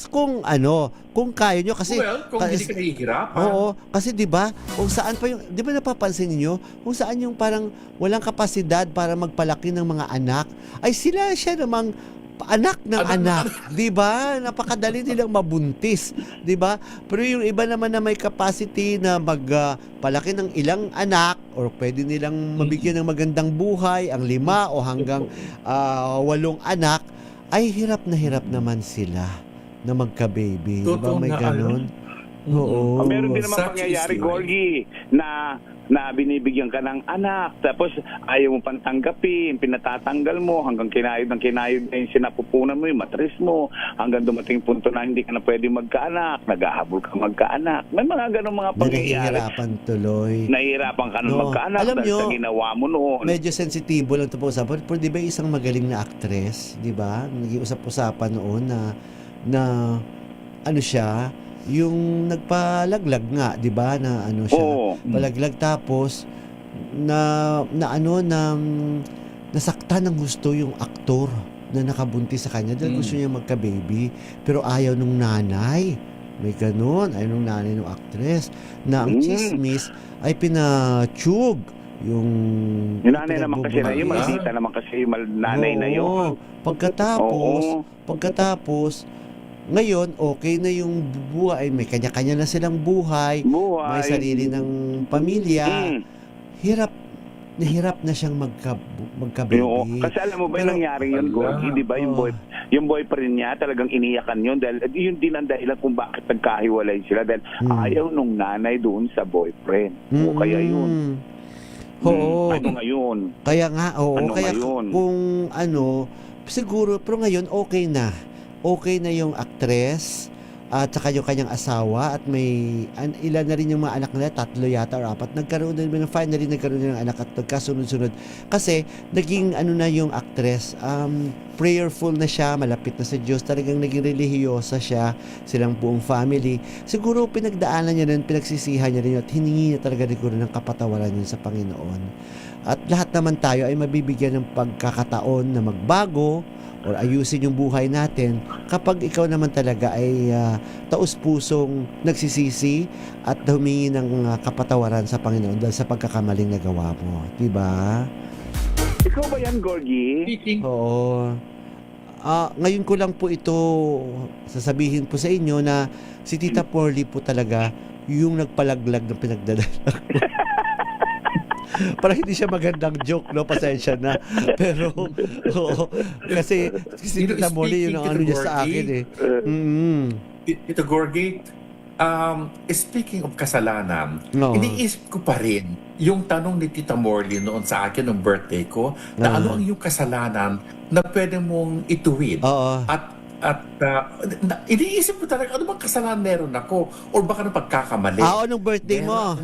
[SPEAKER 8] kung kaya nyo kasi
[SPEAKER 11] Kung hindi ka nahihirapan.
[SPEAKER 8] Oo, kasi 'di ba? Kung saan pa yung 'di ba napapansin niyo, kung saan yung parang walang kapasidad para magpalaki ng mga anak, ay siya namang anak ng anak, 'di ba? Napakadali nilang mabuntis, 'di ba? Pero yung iba naman na may capacity na magpalaki ng ilang anak or pwede nilang mabigyan ng magandang buhay, ang 5 o hanggang 8 anak, ay hirap naman sila na magka-baby. Di ba may ganun? Oo.
[SPEAKER 10] Meron din naman pangyayari, Gorgie, na binibigyan ka ng anak, tapos ayaw mo pang tanggapin, pinatatanggal mo, hanggang kinayod na yung sinapupunan mo, yung matris mo, hanggang dumating punto na hindi ka na pwede magkaanak, naghahabol ka magkaanak. May mga ganun mga pangyayari.
[SPEAKER 8] Nahihirapan tuloy.
[SPEAKER 10] Nahihirapan ka na magkaanak
[SPEAKER 8] Alam
[SPEAKER 10] dahil
[SPEAKER 8] nyo,
[SPEAKER 10] sa ginawa mo noon.
[SPEAKER 8] medyo sensitibo lang ito po usapan. Pero di ba isang magaling na actress, di ba? Nag-iusap-usapan noon na ano siya, yung nagpalaglag nga, 'di ba, na ano siya, palaglag, tapos nasaktan ng gusto yung aktor na nakabuntis sa kanya dahil gusto niya magka-baby, pero ayaw nung nanay. May ganun, ayaw nung nanay ng actress na ang chismis ay pinachug yung
[SPEAKER 10] nanay naman kasi na yun, maldita naman kasi yung nanay na yun.
[SPEAKER 8] Pagkatapos ngayon, okay na yung buhay. May kanya-kanya na silang buhay. May sarili ng pamilya. Hirap na siyang magka-baby.
[SPEAKER 10] Kasi alam mo ba yung nangyari yun, Gorgie? Di ba yung boyfriend niya talagang iniyakan yun dahil yun din ang dahilan kung bakit nagkahiwalay sila dahil ayaw nung nanay doon sa boyfriend. O kaya yun.
[SPEAKER 8] Oo.
[SPEAKER 10] Ano ngayon?
[SPEAKER 8] Kaya nga, oo.
[SPEAKER 10] Ano
[SPEAKER 8] kaya
[SPEAKER 10] ngayon?
[SPEAKER 8] kung siguro, pero ngayon okay na. Okay na yung actress at saka yung kanyang asawa at may ilan na rin yung mga anak nila, 3 yata or 4. Nagkaroon din finally nagkaroon din ng anak at nagkasunod-sunod. Kasi naging na yung actress, prayerful na siya, malapit na sa Diyos, talagang naging relihiyosa siya, silang buong family. Siguro pinagdaanan niya rin, pinagsisihan niya rin at hiningi niya talaga rin ng kapatawaran yun sa Panginoon. At lahat naman tayo ay mabibigyan ng pagkakataon na magbago or ayusin yung buhay natin kapag ikaw naman talaga ay taus-pusong nagsisisi at humingi ng kapatawaran sa Panginoon dahil sa pagkakamaling nagawa mo. Diba?
[SPEAKER 10] Ikaw ba yan, Gorgie?
[SPEAKER 8] Oo. Ngayon ko lang po ito sasabihin po sa inyo na si Tita Porly po talaga yung nagpalaglag ng pinagdadala ko. Parang hindi siya magandang joke, no? Pasensya na. Pero, oo. Kasi si Tita Molly, yun ang ano niya sa akin eh.
[SPEAKER 11] Tito Gorgie, speaking of kasalanan,
[SPEAKER 8] No.
[SPEAKER 11] iniisip ko pa rin yung tanong ni Tita Morley noon sa akin ng birthday ko na ano ang yung kasalanan na pwede mong ituwid.
[SPEAKER 8] Oo.
[SPEAKER 11] Iniisip ko talaga, ano bang kasalanan meron ako? Or baka nang pagkakamali?
[SPEAKER 8] Anong birthday mo?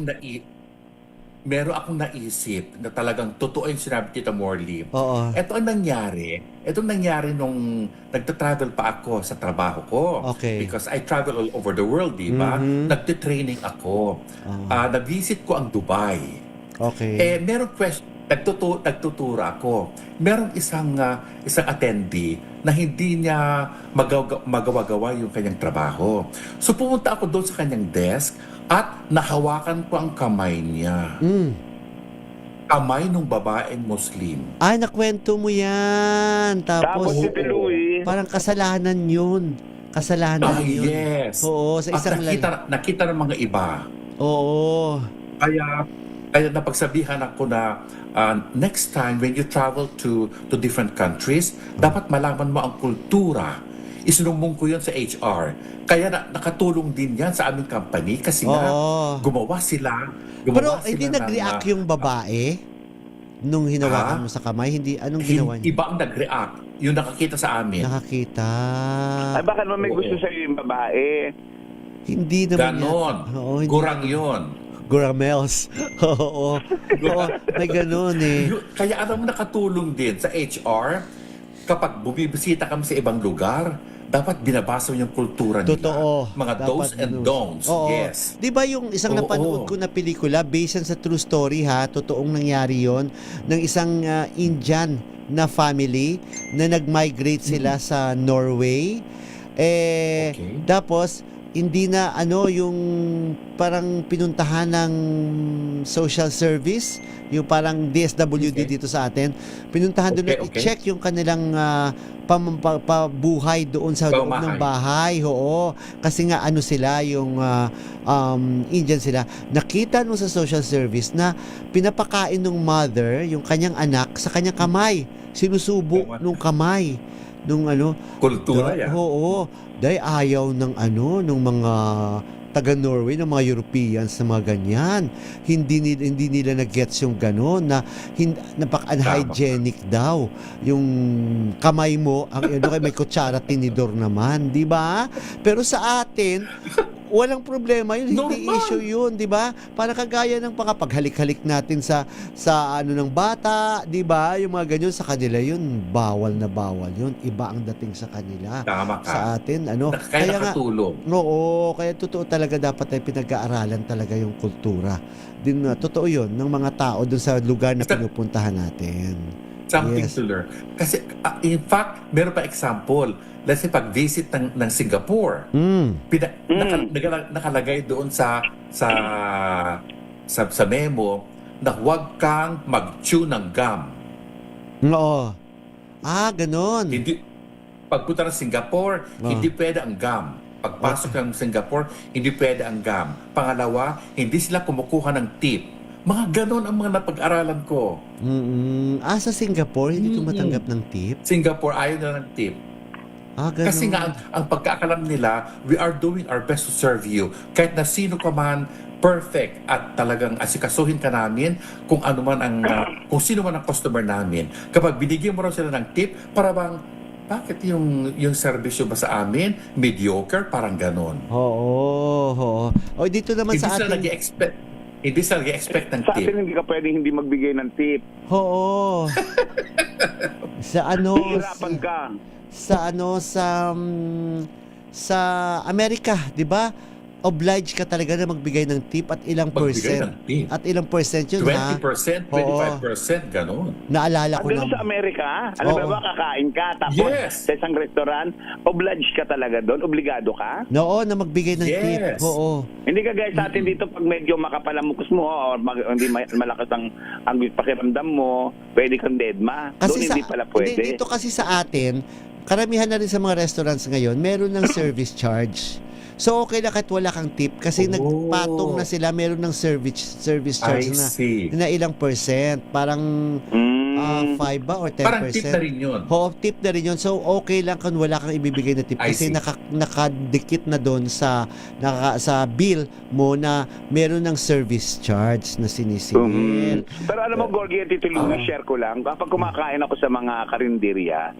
[SPEAKER 11] Meron akong naisip na talagang totoo yung sinabi Tita Morley.
[SPEAKER 8] Oo.
[SPEAKER 11] Ito ang nangyari. Itong nangyari nung nagta-travel pa ako sa trabaho ko.
[SPEAKER 8] Okay.
[SPEAKER 11] Because I travel all over the world, di ba? Nagte-training ako. Nag-visit ko ang Dubai.
[SPEAKER 8] Okay.
[SPEAKER 11] Meron question, nagtuturo ako. Merong isang attendee na hindi niya magawa-gawa yung kanyang trabaho. So pumunta ako doon sa kanyang desk at nahawakan ko ang kamay niya. Kamay ng babaeng Muslim.
[SPEAKER 8] Ay, nakwento mo yan. Tapos
[SPEAKER 10] si Louie,
[SPEAKER 8] parang kasalanan yun. Kasalanan yun.
[SPEAKER 11] Yes.
[SPEAKER 8] Oo, sa isang
[SPEAKER 11] nakita ng mga iba.
[SPEAKER 8] Oo.
[SPEAKER 11] Kaya napagsabihan ako na next time when you travel to different countries, dapat malaman mo ang kultura. Isinumbong ko yun sa HR. Kaya nakatulong din yan sa aming company kasi nga gumawa sila.
[SPEAKER 8] Pero hindi nag-react yung babae nung hinawakan mo sa kamay? Hindi, anong ginawa niya?
[SPEAKER 11] Iba ang nag-react. Yung nakakita sa amin.
[SPEAKER 8] Nakakita.
[SPEAKER 10] Ay, baka naman may gusto sa'yo yung babae.
[SPEAKER 8] Hindi naman
[SPEAKER 11] Ganon. Gurang yun.
[SPEAKER 8] Guramels. Oo. Oo. May ganon eh.
[SPEAKER 11] Kaya alam mo, nakatulong din sa HR kapag bumibisita kami sa ibang lugar, dapat binabasa yung kultura nila.
[SPEAKER 8] Totoo.
[SPEAKER 11] Mga
[SPEAKER 8] Dapat
[SPEAKER 11] do's and don'ts.
[SPEAKER 8] Oo.
[SPEAKER 11] Yes.
[SPEAKER 8] Di ba yung isang napanood ko na pelikula based sa true story ha, totoong nangyari yon ng isang Indian na family na nag-migrate sila sa Norway. Tapos hindi na yung parang pinuntahan ng social service, yung parang DSWD dito sa atin. Pinuntahan doon na i-check yung kanilang pabuhay doon sa loob ng bahay. Oo. Kasi nga sila, yung Indian sila. Nakita nung sa social service na pinapakain ng mother yung kanyang anak sa kanyang kamay. Sinusubo nung kamay. Nung
[SPEAKER 11] kultura yan.
[SPEAKER 8] Oo. Dahil ayaw ng ng mga taga-Norway, ng mga Europeans na mga ganyan. Hindi nila na-gets yung gano'n na napaka-unhygienic daw. Yung kamay mo, may kutsara tinidor naman, di ba? Pero sa atin, walang problema yun, hindi issue yun, di ba? Para kagaya ng paghalik-halik natin sa ng bata, di ba? Yung mga ganyan sa kanila yun, bawal na bawal yun. Iba ang dating sa kanila.
[SPEAKER 11] Tama ka.
[SPEAKER 8] Sa atin,
[SPEAKER 11] Kaya nakatulong.
[SPEAKER 8] Oo, kaya totoo talaga dapat ay pinag-aaralan talaga yung kultura. Totoo yun ng mga tao dun sa lugar na pinupuntahan natin.
[SPEAKER 11] Something to learn. Kasi, in fact, meron pa example. Let's say, pag-visit ng Singapore, nakalagay doon sa memo na huwag kang mag-chew ng gum.
[SPEAKER 8] Oo. Ganon.
[SPEAKER 11] Pagpunta ng Singapore, hindi pwede ang gum. Pagpasok ng Singapore, hindi pwede ang gum. Pangalawa, hindi sila kumukuha ng tip. Mga ganon ang mga napag-aralan ko.
[SPEAKER 8] Sa Singapore, hindi tumatanggap ng tip?
[SPEAKER 11] Singapore, ayaw na ng tip. Kasi nga, ang pagkakalam nila, we are doing our best to serve you. Kahit na sino ka man, perfect at talagang asikasuhin ka namin kung ano man kung sino man ang customer namin. Kapag binigyan mo raw sila ng tip, para bang, bakit yung servisyo ba sa amin mediocre, parang ganon.
[SPEAKER 8] Oo. Dito naman sa atin,
[SPEAKER 11] hindi sila nag-expect ng
[SPEAKER 10] sa
[SPEAKER 11] tip.
[SPEAKER 10] atin hindi ka pwedeng hindi magbigay ng tip.
[SPEAKER 8] Oo.
[SPEAKER 10] Hihirapan ka.
[SPEAKER 8] Sa Amerika, 'di ba? Obliged ka talaga na magbigay ng tip at ilang percent. At ilang percent yun,
[SPEAKER 11] 20%, 25%, gano'n.
[SPEAKER 8] Naalala ko
[SPEAKER 10] doon sa Amerika, alam mo ba, kakain ka, tapos sa isang restaurant, obliged ka talaga doon, obligado ka?
[SPEAKER 8] Oo, na magbigay ng tip. Oo.
[SPEAKER 10] Hindi ka guys sa atin dito, pag medyo makapalamukus mo, or hindi malakas ang pakiramdam mo, pwede kang deadma. Doon hindi pala pwede.
[SPEAKER 8] Dito kasi sa atin, karamihan na rin sa mga restaurants ngayon, meron ng service charge. So okay lang kahit wala kang tip kasi nagpatong na sila, meron ng service charge
[SPEAKER 11] I see.
[SPEAKER 8] na ilang percent, parang 5 ba or 10%?
[SPEAKER 11] Parang tip na rin yun.
[SPEAKER 8] Oo, tip na rin yun. So okay lang kung wala kang ibibigay na tip
[SPEAKER 11] I
[SPEAKER 8] kasi
[SPEAKER 11] see.
[SPEAKER 8] nakadikit na doon sa bill mo na meron ng service charge na sinisingil.
[SPEAKER 10] Pero alam mo, Gorgie, at Tito share ko lang, kapag kumakain ako sa mga karinderya,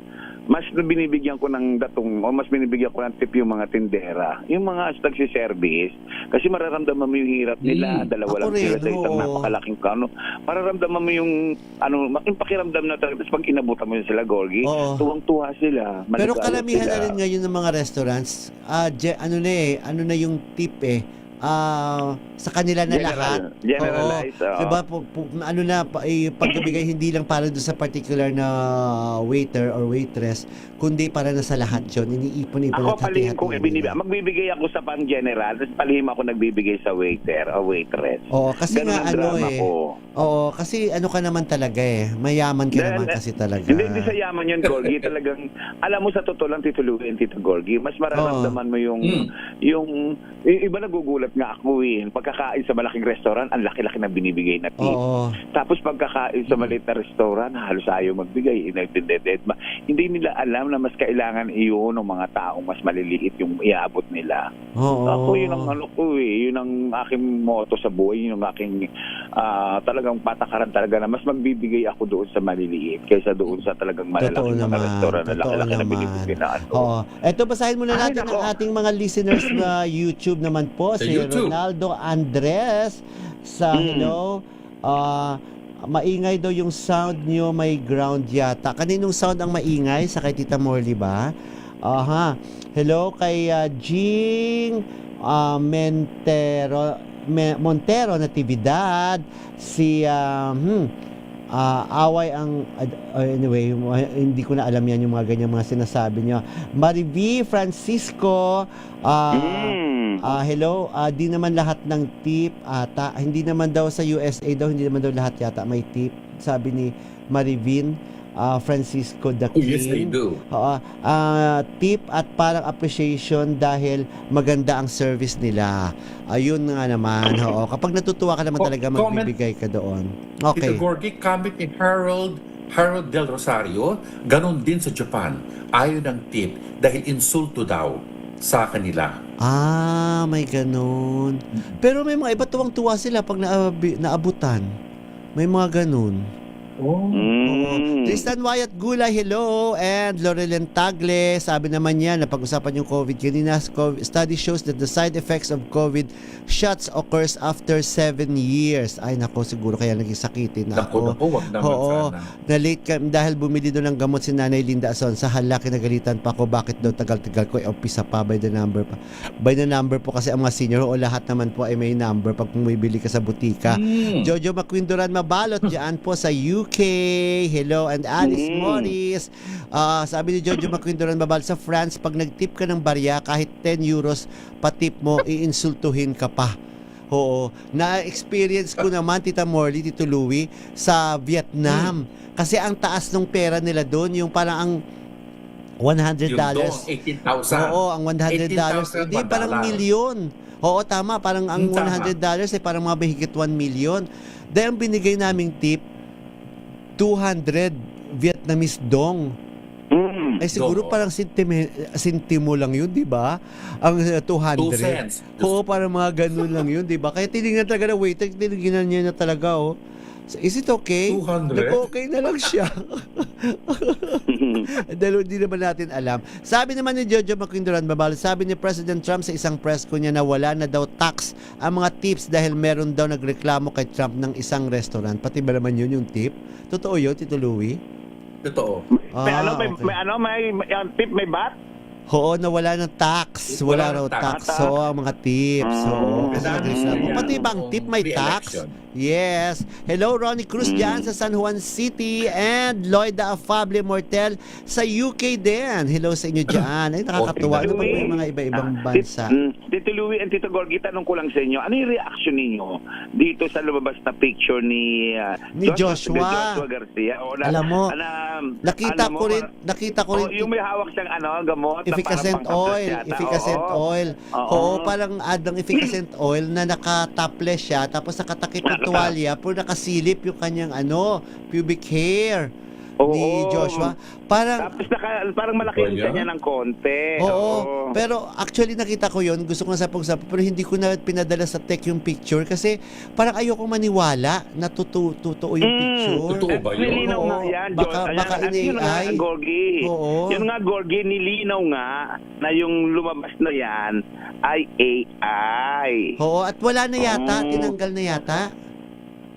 [SPEAKER 10] mas binibigyan ko ng datong o mas binibigyan ko ng tip yung mga tindera, yung mga taxi-service, kasi mararamdaman mo yung hirap nila, dalawa lang sila sa isang napakalaking kano. Mararamdaman mo yung yung pakiramdam na talaga. Tapos pag inabutan mo sila, Gorgie, tuwang-tuwa sila.
[SPEAKER 8] Pero
[SPEAKER 10] maligaya
[SPEAKER 8] kalamihan
[SPEAKER 10] sila.
[SPEAKER 8] na rin ngayon ng mga restaurants, ano na yung tip sa kanila na lahat.
[SPEAKER 10] Generalize.
[SPEAKER 8] Oo. Diba, pagbibigay hindi lang para doon sa particular na waiter or waitress, kundi para na sa lahat yun. Iniipon-ipon
[SPEAKER 10] Ako
[SPEAKER 8] at
[SPEAKER 10] palihim kung
[SPEAKER 8] hati-hati.
[SPEAKER 10] magbibigay ako sa pang-general, tapos palihim ako nagbibigay sa waiter o waitress.
[SPEAKER 8] Oo, kasi
[SPEAKER 10] Ganun
[SPEAKER 8] nga
[SPEAKER 10] ang drama ko.
[SPEAKER 8] Oo, kasi ka naman talaga mayaman ka naman kasi talaga.
[SPEAKER 10] Hindi sa yaman yun, Gorgie. Talagang, alam mo sa totoo lang, Tito Louie and Tito Gorgie, mas mararamdaman mo yung iba nagugulat nga ako pagkakain sa malaking restaurant, ang laki-laki na binibigay na tip.
[SPEAKER 8] Oo.
[SPEAKER 10] Tapos pagkakain sa maliit na restaurant, halos ayaw magbigay. Hindi nila alam na mas kailangan iyon ng mga taong mas maliliit yung iabot nila.
[SPEAKER 8] Oo.
[SPEAKER 10] Ako, yun ang yun ang aking motto sa buhay, yun ang aking talagang patakaran talaga na mas magbibigay ako doon sa maliliit kaysa doon sa talagang malalaking mga restaurant na laki-laki na binibigay na
[SPEAKER 8] Oo. Eto, basahin muna natin ang ating mga listeners na YouTube naman po.
[SPEAKER 11] Sa
[SPEAKER 8] Si
[SPEAKER 11] YouTube.
[SPEAKER 8] Ronaldo Andres sa hello. Maingay daw yung sound nyo, may ground yata. Kaninong sound ang maingay? Sa kay Tita Morley ba? Hello kay Jing Montero Natividad. Si away ang anyway, hindi ko na alam yan yung mga ganyan mga sinasabi niya. Marivi Francisco, hello, di naman lahat ng tip ata, hindi naman daw sa USA daw, hindi naman daw lahat yata may tip, sabi ni Marivin Francisco the King.
[SPEAKER 11] Yes, I do.
[SPEAKER 8] Tip at parang appreciation dahil maganda ang service nila. Ayun nga naman. Kapag natutuwa ka naman talaga, magbibigay ka doon. Okay.
[SPEAKER 11] Tito Gorgie, comment ni Harold Del Rosario, ganon din sa Japan. Ayaw ng tip dahil insulto daw sa kanila.
[SPEAKER 8] May ganun. Pero may mga iba tuwang-tuwa sila pag naabutan. May mga ganun. Tristan Wyatt Gulay, hello. And Lorelen Tagle, sabi naman niya, napag-usapan yung COVID kanina. Study shows that the side effects of COVID shots occurs after 7 years. Ay nako, siguro kaya naging sakitin na ako.
[SPEAKER 11] Wag naman sana.
[SPEAKER 8] Na-late dahil bumili doon ng gamot si Nanay Linda Ason. Sa hala, kinagalitan pa ako. Bakit daw tagal-tagal ko? Umpisa pa, by the number pa. By the number po kasi ang mga senior o lahat naman po ay may number pag bumibili ka sa butika. Jojo Maquindoran Mabalot dyan po sa UK. Hello, and Alice Morris. Sabi ni Jojo Maquindoran Mabalot, sa France, pag nagtip ka ng barya, kahit 10 euros patip mo, iinsultuhin ka pa. Oo. Na-experience ko naman, Tita Morley, Tito Louie, sa Vietnam. Kasi ang taas ng pera nila doon, yung parang ang $100.
[SPEAKER 11] Yung doon, 18,000.
[SPEAKER 8] Oo, ang $100. Hindi, parang milyon. Oo, tama. Parang ang $100 ay parang mga mahigit 1 million. Dahil ang binigay naming tip, 200 Vietnamese dong. Ay siguro parang sintimo lang yun, di ba? Ang 200.
[SPEAKER 11] 2 cents.
[SPEAKER 8] Oo, parang mga ganun lang yun, di ba? Kaya tinignan talaga na waiter, tinignan niya na talaga, So, is it okay?
[SPEAKER 11] 200?
[SPEAKER 8] Nag-okay na lang siya. Dahil hindi naman natin alam. Sabi naman ni Jojo Maquindoran Babal, sabi ni President Trump sa isang press ko niya na wala na daw tax ang mga tips dahil meron daw nagreklamo kay Trump ng isang restaurant. Pati ba naman yun yung tip? Totoo yun, Tito Louie?
[SPEAKER 11] Totoo.
[SPEAKER 10] May tip, may bat?
[SPEAKER 8] Oo, na wala ng tax. Wala raw tax. So, ang mga tips. Pati bang tip may tax? Yes. Hello, Ronnie Cruz dyan sa San Juan City and Lloyda Afable Mortel sa UK din. Hello sa inyo dyan. Ay, nakakatuwa. Ano ba yung mga iba-ibang bansa?
[SPEAKER 10] Tito Louie and Tito Gorgie, tanong ko lang sa inyo, ano yung reaction ninyo dito sa lumabas na picture ni
[SPEAKER 8] Joshua
[SPEAKER 10] Garcia?
[SPEAKER 8] Alam mo, nakita ko rin
[SPEAKER 10] yung may hawak siyang gamot.
[SPEAKER 8] efficacent
[SPEAKER 10] parang pang-haplos
[SPEAKER 8] oil.
[SPEAKER 10] yata.
[SPEAKER 8] Efficacent
[SPEAKER 10] Oo.
[SPEAKER 8] oil.
[SPEAKER 10] Oo.
[SPEAKER 8] Oo, parang ad ng efficacent oil na naka-topless siya tapos nakatakip ng tuwalya pero nakasilip yung kanyang pubic hair ni
[SPEAKER 10] Oo.
[SPEAKER 8] Joshua. Parang
[SPEAKER 10] Tapos parang malaki yung
[SPEAKER 11] Oil,
[SPEAKER 10] kanya ng konti.
[SPEAKER 8] Oo. Pero actually nakita ko yon, gusto ko sapag-sapag pero hindi ko na pinadala sa tech yung picture kasi parang ayoko maniwala na totoo yung picture.
[SPEAKER 11] Totoo ba yun?
[SPEAKER 10] Nilinaw nga yan,
[SPEAKER 8] Baka
[SPEAKER 10] Yun nga,
[SPEAKER 8] in-AI.
[SPEAKER 10] Gorgie.
[SPEAKER 8] Oo.
[SPEAKER 10] Yun nga, Gorgie, nilinaw nga na yung lumabas na yan ay AI.
[SPEAKER 8] Oo, at wala na yata,
[SPEAKER 10] Oo.
[SPEAKER 8] tinanggal na yata.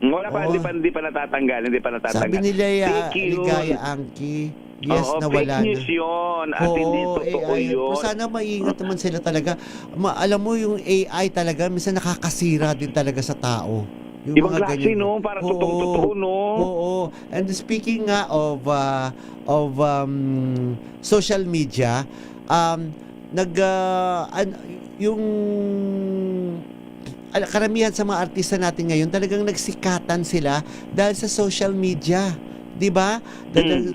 [SPEAKER 10] Wala pa,
[SPEAKER 8] Oo.
[SPEAKER 10] hindi pa natatanggal.
[SPEAKER 8] Sabi nila
[SPEAKER 10] Fake yun.
[SPEAKER 8] Ligaya Angki. Yes,
[SPEAKER 10] Oo,
[SPEAKER 8] na wala
[SPEAKER 10] fake news
[SPEAKER 8] na.
[SPEAKER 10] yun. At hindi totoo
[SPEAKER 8] AI.
[SPEAKER 10] yun.
[SPEAKER 8] Pero sana maingat naman sila talaga. Alam mo yung AI talaga, minsan nakakasira din talaga sa tao. Yung
[SPEAKER 10] Ibang klase, no? Parang totoo, no?
[SPEAKER 8] Oo. And speaking nga of social media, yung karamihan sa mga artista natin ngayon talagang nagsikatan sila dahil sa social media. 'Di ba? Dahil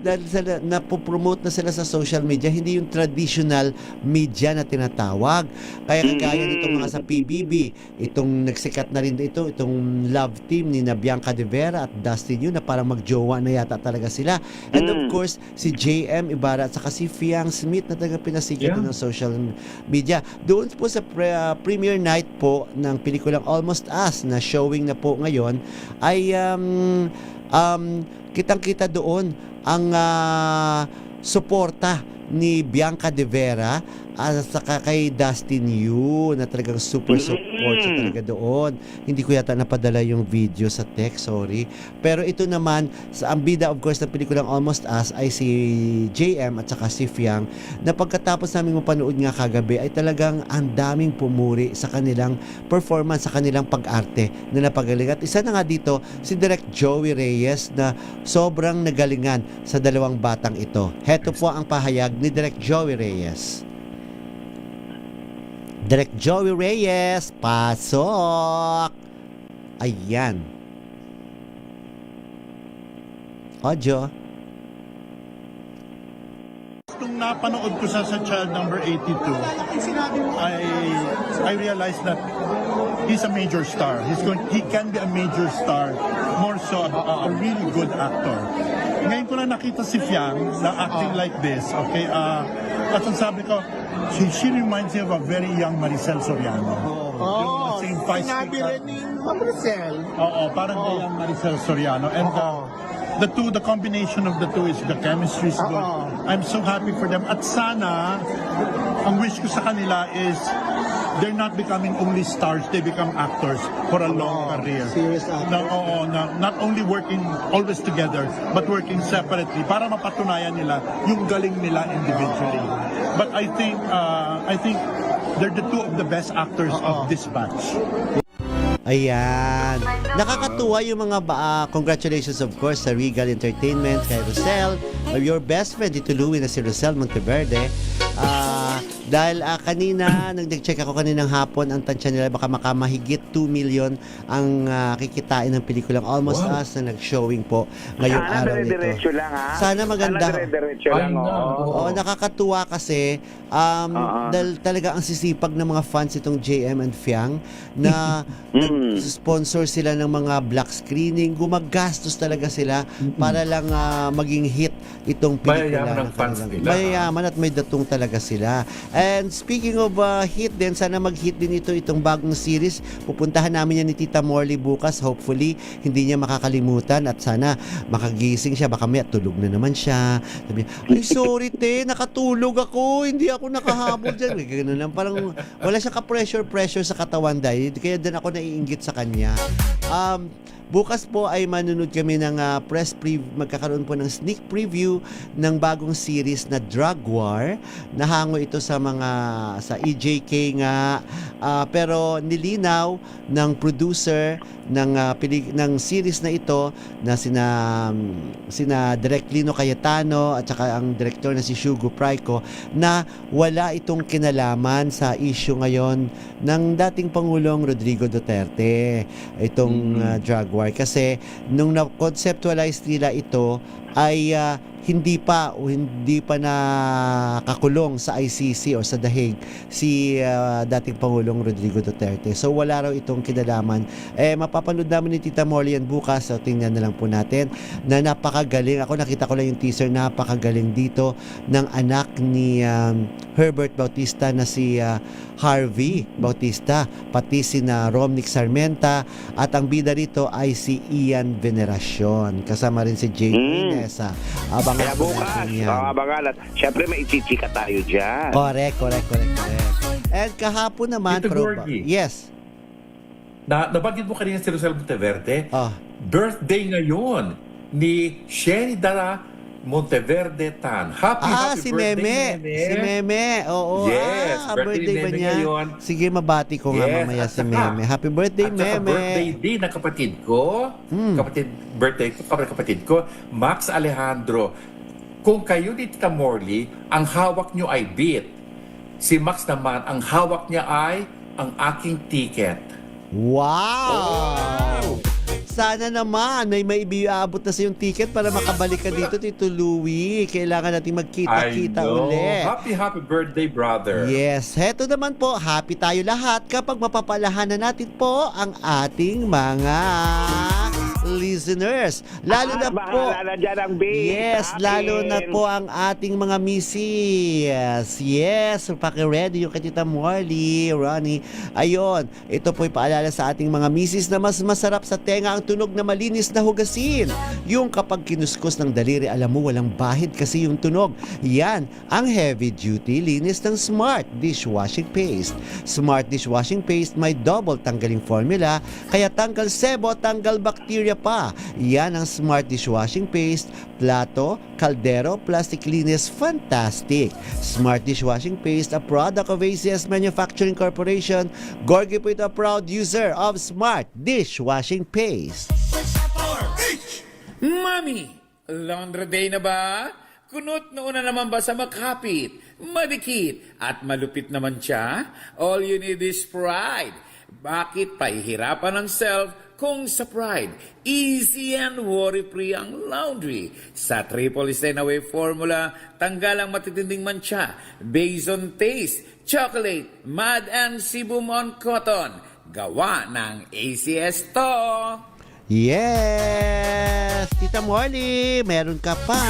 [SPEAKER 8] napopromote na sila sa social media, hindi yung traditional media na tinatawag. Kaya kagaya nitong mga sa PBB, itong nagsikat na rin itong love team ni Bianca De Vera at Dustin Yu na parang magjowa na yata talaga sila. And of course, si JM Ibarra at saka si Fiang Smith na talaga pinasikat ng social media. Doon po sa premiere night po ng pelikulang Almost Us na showing na po ngayon ay kitang-kita doon ang suporta ni Bianca De Vera at saka kay Dustin Yu na talagang super support siya talaga doon. Hindi ko yata napadala yung video sa text, sorry. Pero ito naman, ang bida of course ng pelikulang Almost Us ay si JM at saka si Fiang na pagkatapos namin mapanood nga kagabi ay talagang ang daming pumuri sa kanilang performance, sa kanilang pag-arte na napagaling. At isa na nga dito, si Direk Joey Reyes na sobrang nagalingan sa dalawang batang ito. Heto po ang pahayag ni Direk Joey Reyes. Direk Joey Reyes, pasok! Ayan. Audio.
[SPEAKER 13] Nung napanood ko sa child number 82, I realized that he's a major star. He can be a major star, more so a really good actor. Ngayon ko lang nakita si Fiang na acting like this, okay? At ang sabi ko, she reminds me of a very young Maricel Soriano. Yung same feisty.
[SPEAKER 14] Sinabi rin ni Maricel.
[SPEAKER 13] Oo, parang young Maricel Soriano. And the combination of the two is the chemistry is good. I'm so happy for them. At sana, ang wish ko sa kanila is they're not becoming only stars, they become actors for a long career.
[SPEAKER 14] Serious actors.
[SPEAKER 13] Not only working always together, but working separately para mapatunayan nila yung galing nila individually. But I think they're the two of the best actors of this batch.
[SPEAKER 8] Ayan. Nakakatuwa yung mga congratulations of course sa Regal Entertainment, kay Rosel, your best friend dito Louie na si Rosel Monteverde. Dahil kanina, nag-check ako kaninang hapon, ang tansya nila baka makamahigit 2 million ang kikitain ng pelikulang Almost Us na nag-showing po ngayong
[SPEAKER 10] Sana
[SPEAKER 8] araw nito.
[SPEAKER 10] dire-diretso lang, ha?
[SPEAKER 8] Sana maganda.
[SPEAKER 10] Sana dire-diretso lang,
[SPEAKER 8] Oo, nakakatuwa kasi dahil talaga ang sisipag ng mga fans itong JM and Fiang na nag-sponsor sila ng mga black screening, gumagastos talaga sila para lang maging hit itong pelikula.
[SPEAKER 11] Mayayaman ang fans nila.
[SPEAKER 8] Mayayaman at may datong talaga sila. And speaking of hit din, sana mag-hit din itong bagong series. Pupuntahan namin yan ni Tita Morley bukas. Hopefully, hindi niya makakalimutan at sana makagising siya. Baka may tulog na naman siya. Sabi niya, ay sorry te, nakatulog ako. Hindi ako nakahabol dyan. Ganun lang. Parang wala siya ka-pressure sa katawan dahil. Kaya din ako naiinggit sa kanya. Bukas po ay manunod kami ng magkakaroon po ng sneak preview ng bagong series na Drug War. Nahango ito sa EJK nga, pero nilinaw ng producer ng series na ito na sina Direk Lino Cayetano at saka ang director na si Shugo Praico na wala itong kinalaman sa issue ngayon ng dating Pangulong Rodrigo Duterte, itong drug war, kasi nung na-conceptualize nila ito ay hindi pa nakakulong sa ICC o sa The Hague si dating Pangulong Rodrigo Duterte. So wala raw itong kinalaman. Mapapanood namin ni Tita Molly yan bukas. So tingnan na lang po natin na napakagaling. Ako nakita ko lang yung teaser, napakagaling dito ng anak ni Herbert Bautista na si Harvey Bautista, pati si Romnick Sarmenta, at ang bida rito ay si Ian Veneracion. Kasama rin si Jane Inesa.
[SPEAKER 10] Kaya bukas, abangan. At syempre may ichichika tayo dyan.
[SPEAKER 8] Correct. And kahapon naman,
[SPEAKER 11] Tito Gorgie.
[SPEAKER 8] yes.
[SPEAKER 11] Nabanggit mo kanina si Rosel Monteverde. Birthday ngayon ni Sherry Dara Monteverde Tan. Happy
[SPEAKER 8] si
[SPEAKER 11] birthday,
[SPEAKER 8] Meme. Si Meme. Oo.
[SPEAKER 11] Yes, birthday
[SPEAKER 8] ba
[SPEAKER 11] ni Meme
[SPEAKER 8] niya?
[SPEAKER 11] ngayon.
[SPEAKER 8] Sige, mabati ko nga mamaya si Meme. Happy birthday,
[SPEAKER 11] at saka
[SPEAKER 8] Meme.
[SPEAKER 11] birthday din ng kapatid ko. Kapatid ko, Max Alejandro. Kung kayo ni Tita Morley, ang hawak nyo ay beat. Si Max naman, ang hawak niya ay ang aking ticket.
[SPEAKER 8] Wow! Sana naman may maibiabot na sa yung ticket para makabalik ka dito, Tito Louie. Kailangan natin magkita-kita ulit.
[SPEAKER 11] Happy birthday, brother.
[SPEAKER 8] Yes, heto naman po, happy tayo lahat kapag mapapalahanan natin po ang ating mga listeners. Lalo na po,
[SPEAKER 10] bahala na dyan ang base.
[SPEAKER 8] yes, lalo na po ang ating mga misis. Yes, paki-ready yung kay Tita Morley, Ronnie. Ayun, ito po'y paalala sa ating mga misis na mas masarap sa tenga ang tunog na malinis na hugasin. Yung kapag kinuskus ng daliri, alam mo walang bahid kasi yung tunog. Yan, ang heavy duty linis ng Smart Dishwashing Paste. Smart Dishwashing Paste may double tanggaling formula, kaya tanggal sebo, tanggal bakterya pa. Yan ang Smart Dishwashing Paste. Plato, kaldero, plastic linis, fantastic. Smart Dishwashing Paste, a product of ACS Manufacturing Corporation. Gorgie po ito, a proud user of Smart Dishwashing Paste.
[SPEAKER 15] Mami, laundry day na ba? Kunot na una naman ba sa makapit, madikit, at malupit naman siya? All you need is Pride. Bakit pahihirapan ng self kung sa Pride? Easy and worry-free ang laundry. Sa triple stain away formula, tanggal ang matitinding mancha. Based on taste, chocolate, mud and sebum on cotton. Gawa ng ACS to.
[SPEAKER 8] Yes! Tita Molly, meron ka pa.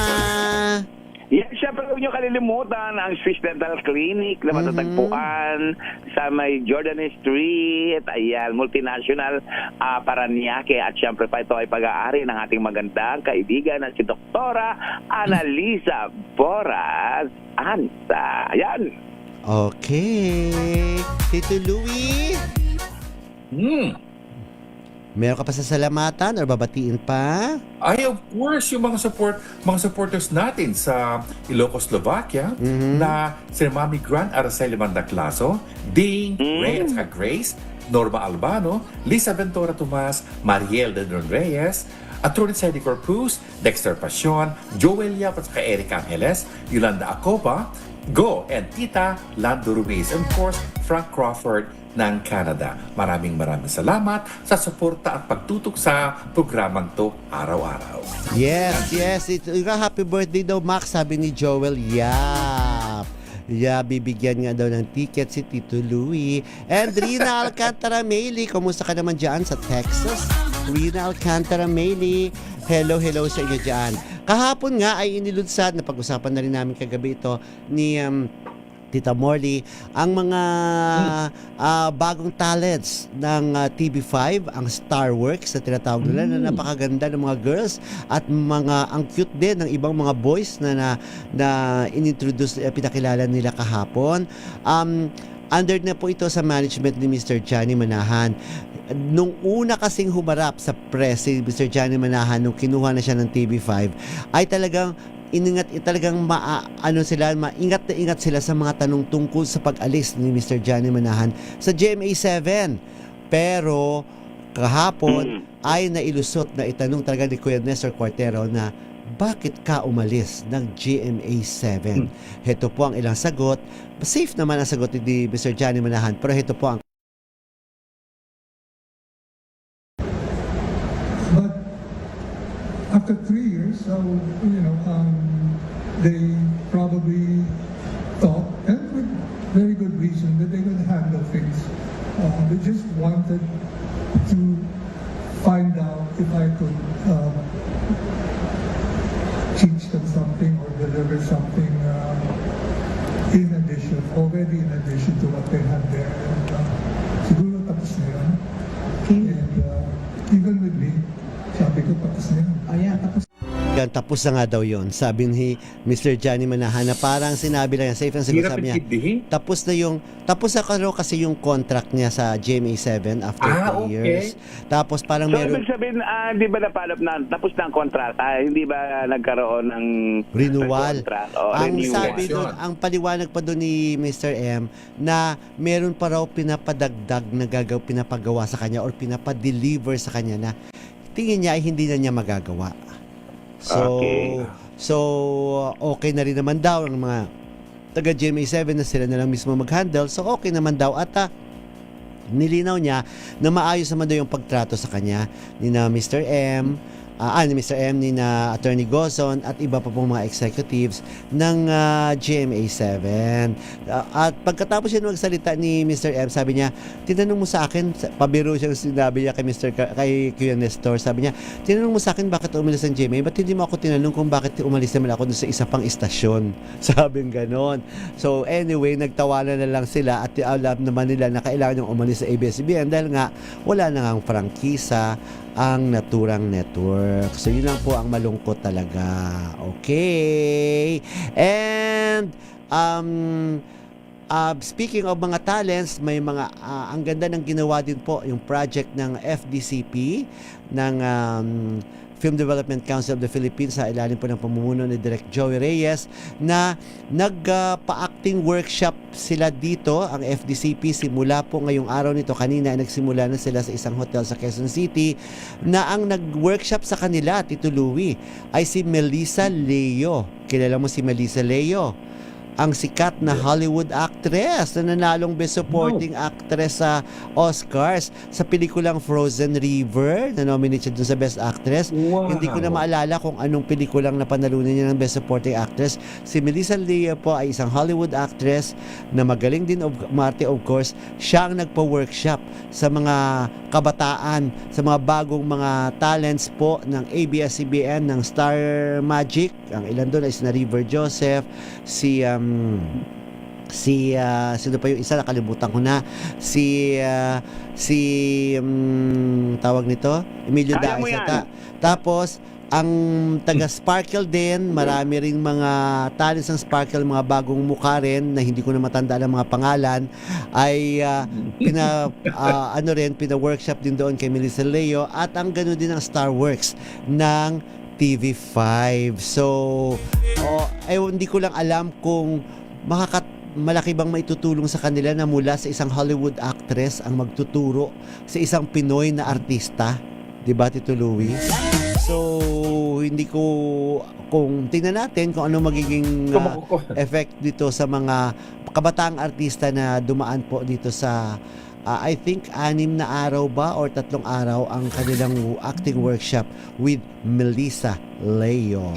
[SPEAKER 10] Yan, syempre huwag nyo kalilimutan ang Swiss Dental Clinic na matatagpuan sa may Jordan Street. Ayan, multinational Paranaque. At syempre pa ito ay pag-aari ng ating magandang kaibigan na si Doktora Annalisa Boras Ansa. Ayan.
[SPEAKER 8] Okay. Tito Louie? Meron ka pa sa salamatan or babatiin pa?
[SPEAKER 11] Ay, of course, yung mga supporters natin sa Ilocos, Slovakia, na si Mami Grant Araceli Mandaclaso, Ding, Ray at saka Grace, Norma Albano, Lisa Ventura Tomas, Mariel de Don Reyes, Atty. Sadie Corpus, Dexter Pasion, Joel Yap at saka Eric Angeles, Yolanda Acoba, Go and Tita Lando Ruiz, and of course, Frank Crawford ng Canada. Maraming salamat sa suporta at pagtutok sa programang to araw-araw.
[SPEAKER 8] Yes. Happy birthday daw, Max, sabi ni Joel Yap. Yeah, bibigyan nga daw ng ticket si Tito Louie. And Rina Alcantara Mayley, kumusta ka naman dyan sa Texas? Rina Alcantara Mayley, hello sa inyo dyan. Kahapon nga ay inilunsad, na pag-usapan na rin namin kagabi ito ni Tita Morley, ang mga bagong talents ng TV5, ang Starworks na tinatawag nila, na napakaganda ng mga girls at ang cute din ng ibang mga boys na inintroduce, pinakilala nila kahapon. Under na po ito sa management ni Mr. Johnny Manahan. Nung una kasing humarap sa press si Mr. Johnny Manahan, nung kinuha na siya ng TV5, ay talagang maingat na ingat sila sa mga tanong tungkol sa pag-alis ni Mr. Johnny Manahan sa GMA7. Pero kahapon ay nailusot na itanong talaga ni Kuya Nestor Cuartero na bakit ka umalis ng GMA7? Heto po ang ilang sagot. Safe naman ang sagot ni Mr. Johnny Manahan, pero heto po ang
[SPEAKER 16] after 3 years, they probably thought, and with very good reason, that they could handle things. They just wanted to find out if I could teach them something or deliver something in addition to what they had there. And siguro tapos na yun. And even with me, sabi ko tapos na yun.
[SPEAKER 8] Yan, tapos na nga daw yon, sabi ni Mr. Johnny Manahan, na parang sinabi lang yan, safe and secure, sabi niya, tapos na kasi yung contract niya sa GMA7 after 3 years. Tapos parang
[SPEAKER 10] so,
[SPEAKER 8] meron...
[SPEAKER 10] ibig sabihin, di ba napalap na, tapos na ang kontrata, hindi ba nagkaroon ng
[SPEAKER 8] renewal? Ang
[SPEAKER 10] renewal.
[SPEAKER 8] sabi doon, ang paliwanag pa doon ni Mr. M, na meron pa raw pinapadagdag na pinapagawa sa kanya or pinapadeliver sa kanya na tingin niya ay hindi na niya magagawa. So okay na rin naman daw ang mga taga GMA7 na sila na lang mismo mag-handle. So okay naman daw at nilinaw niya na maayos naman daw yung pagtrato sa kanya ni na Mr. M, ni na Attorney Gozon at iba pa pong mga executives ng GMA7. At pagkatapos siya magsalita ni Mr. M, sabi niya, tinanong mo sa akin, pabiro siyang sinabi niya kay Kuya Nestor, sabi niya, tinanong mo sa akin bakit umalis ang GMA, ba't hindi mo ako tinanong kung bakit umalis naman ako dun sa isa pang istasyon? Sabing ganon. So anyway, nagtawanan na lang sila at alam naman nila na kailangan yung umalis sa ABS-CBN dahil nga wala na ngang prangkisa ang naturang network. So yun lang po ang malungkot talaga. Okay. And speaking of mga talents, may mga ang ganda ng ginawa din po yung project ng FDCP ng Film Development Council of the Philippines sa ilalim po ng pamumuno ni Direk Joey Reyes na nagpa-acting workshop sila dito, ang FDCP, simula po ngayong araw nito. Kanina ay nagsimula na sila sa isang hotel sa Quezon City na ang nag-workshop sa kanila, Tito Louie, ay si Melissa Leo. Kilala mo si Melissa Leo? Ang sikat na Hollywood actress na nanalong Best Supporting Actress sa Oscars sa pelikulang Frozen River, na nominate siya dun sa Best Actress. Hindi ko na maalala kung anong pelikulang napanalunan niya ng Best Supporting Actress. Si Melissa Leo po ay isang Hollywood actress na magaling din umarte, of course. Siya ang nagpa-workshop sa mga kabataan, sa mga bagong mga talents po ng ABS-CBN, ng Star Magic. Ang ilan doon ay si River Joseph, sino pa yung isa, nakalimutan ko na, tawag nito, Emilio Daisata. Tapos ang taga Sparkle din, marami ring mga talents ng Sparkle, mga bagong mukha rin na hindi ko na matandaan ang mga pangalan, ay pina-workshop din doon kay Melissa Leo. At ang ganoon din ang Starworks ng TV5. So hindi ko lang alam kung malaki bang maitutulong sa kanila na mula sa isang Hollywood actress ang magtuturo sa isang Pinoy na artista, 'di ba, Tito Louie? So hindi ko, kung tingnan natin kung ano magiging effect dito sa mga kabataang artista na dumaan po dito sa I think 6 na araw ba or 3 araw ang kanilang acting workshop with Melissa Leo.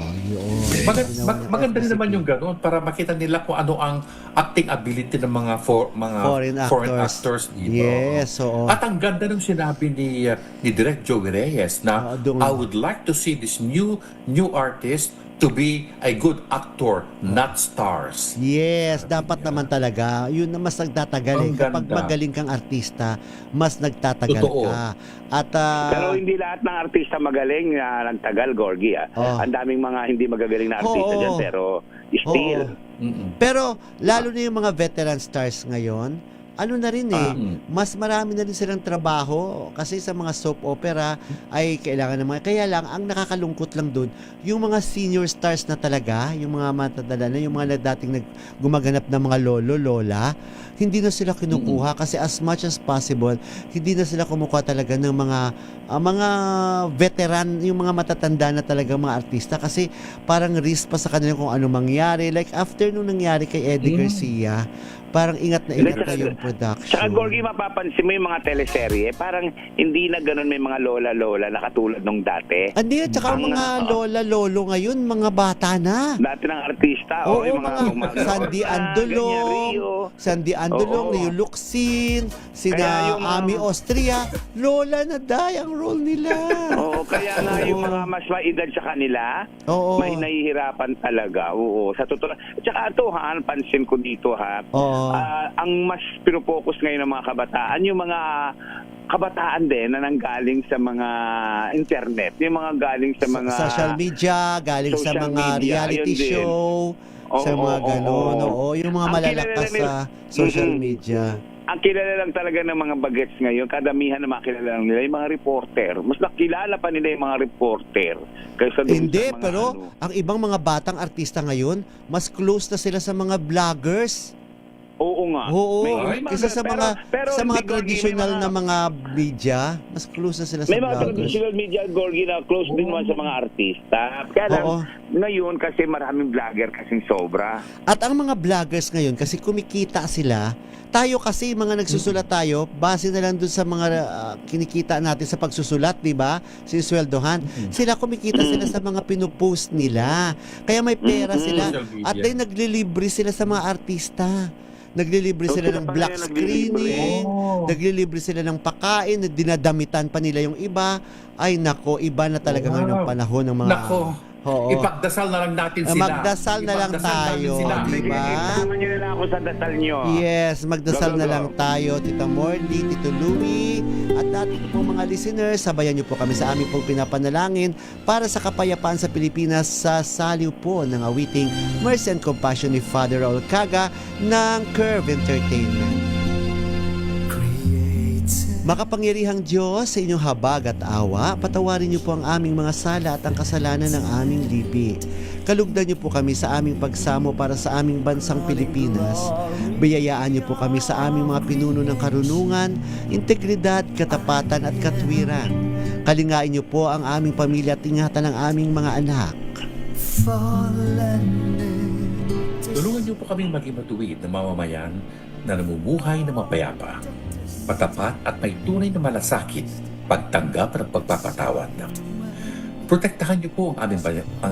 [SPEAKER 11] Maganda rin naman yung gano'n para makita nila kung ano ang acting ability ng mga foreign actors dito.
[SPEAKER 8] Yes, so
[SPEAKER 11] at ang ganda ng sinabi ni Direk Joey Reyes na I would like to see this new artist to be a good actor, not stars.
[SPEAKER 8] Yes, dapat naman talaga. Yun na mas nagtatagal. Kapag magaling kang artista, mas nagtatagal ka. At,
[SPEAKER 10] pero hindi lahat ng artista magaling na nagtagal, Gorgie. Ang daming mga hindi magagaling na artista dyan, pero still.
[SPEAKER 8] Pero lalo na yung mga veteran stars ngayon, ano na rin mas marami na rin silang trabaho kasi sa mga soap opera ay kailangan ng mga, kaya lang ang nakakalungkot lang doon yung mga senior stars na talaga, yung mga matatanda na, yung mga dating gumaganap ng mga lola, hindi na sila kinukuha kasi as much as possible hindi na sila kumukuha talaga ng mga veteran, yung mga matatanda na talaga mga artista kasi parang risk pa sa kanila kung ano mangyari, like after nung nangyari kay Eddie Garcia, parang ingat na ingat kayo. production.
[SPEAKER 10] Tsaka Gorgie, mapapansin mo yung mga teleserye, parang hindi na ganun may mga lola-lola na katulad nung dati.
[SPEAKER 8] Hindi, tsaka ang mga lola-lolo ngayon, mga bata na.
[SPEAKER 10] Dati ng artista.
[SPEAKER 8] Oo,
[SPEAKER 10] yung
[SPEAKER 8] mga Sandy Andulong, Sandy Andulong, Leo Luxin, sina Ami Austria, lola na ang role nila.
[SPEAKER 10] Oo, kaya nga yung mga mas maedad sa kanila, may nahihirapan talaga. Oo, sa totoo. Tsaka ito pansin ko dito ang mas pinopokus ngayon ng mga kabataan, yung mga kabataan din na nanggaling sa mga internet, yung mga galing sa mga
[SPEAKER 8] social media, galing sa mga reality show, sa mga gano'n. Yung mga malalakas sa social media.
[SPEAKER 10] Ang kilala lang talaga ng mga bagets ngayon, kadamihan na makilala lang nila, yung mga reporter. Mas nakilala pa nila yung mga reporter kaysa doon
[SPEAKER 8] Hindi,
[SPEAKER 10] sa mga
[SPEAKER 8] pero ang ibang mga batang artista ngayon, mas close na sila sa mga vloggers.
[SPEAKER 10] Oo nga.
[SPEAKER 8] Oo,
[SPEAKER 10] May
[SPEAKER 8] kasi sa mga traditional na mga media, mas close na sila sa
[SPEAKER 10] may mga
[SPEAKER 8] vloggers.
[SPEAKER 10] traditional media, Gorgie, na close din naman sa mga artista. Kaya lang, ngayon kasi maraming vlogger kasing sobra.
[SPEAKER 8] At ang mga vloggers ngayon, kasi kumikita sila, tayo kasi mga nagsusulat tayo, base na lang dun sa mga kinikita natin sa pagsusulat, di ba? Sinisweldohan. Sila kumikita sila sa mga pinupost nila. Kaya may pera sila. At then naglilibre sila sa mga artista. Naglilibre sila ng black screening, naglilibre sila ng pakain, dinadamitan pa nila yung iba. Ay nako, iba na talaga ngayon ang panahon ng mga...
[SPEAKER 11] Nako, ipagdasal na lang natin sila.
[SPEAKER 8] Magdasal na lang tayo, di ba?
[SPEAKER 10] Kasama nyo na lang ako sa dasal nyo.
[SPEAKER 8] Yes, magdasal na lang tayo, Tita Morley, Tito Louie, at ating po mga listeners, sabayan nyo po kami sa aming pong pinapanalangin para sa kapayapaan sa Pilipinas sa saliw po ng awiting Mercy and Compassion ni Father Raul Caga ng Curve Entertainment. Makapangyarihang Diyos, sa inyong habag at awa, patawarin niyo po ang aming mga sala at ang kasalanan ng aming lipi. Kalugdan niyo po kami sa aming pagsamo para sa aming bansang Pilipinas. Biyayaan niyo po kami sa aming mga pinuno ng karunungan, integridad, katapatan at katwiran. Kalingain niyo po ang aming pamilya at ingatan ang aming mga anak.
[SPEAKER 11] Tulungan niyo po kaming maging matuwid na mamamayan na namumuhay na mapayapa, matapat at may tunay na malasakit, pagtanggap at pagpapatawad. Protektahan niyo po ang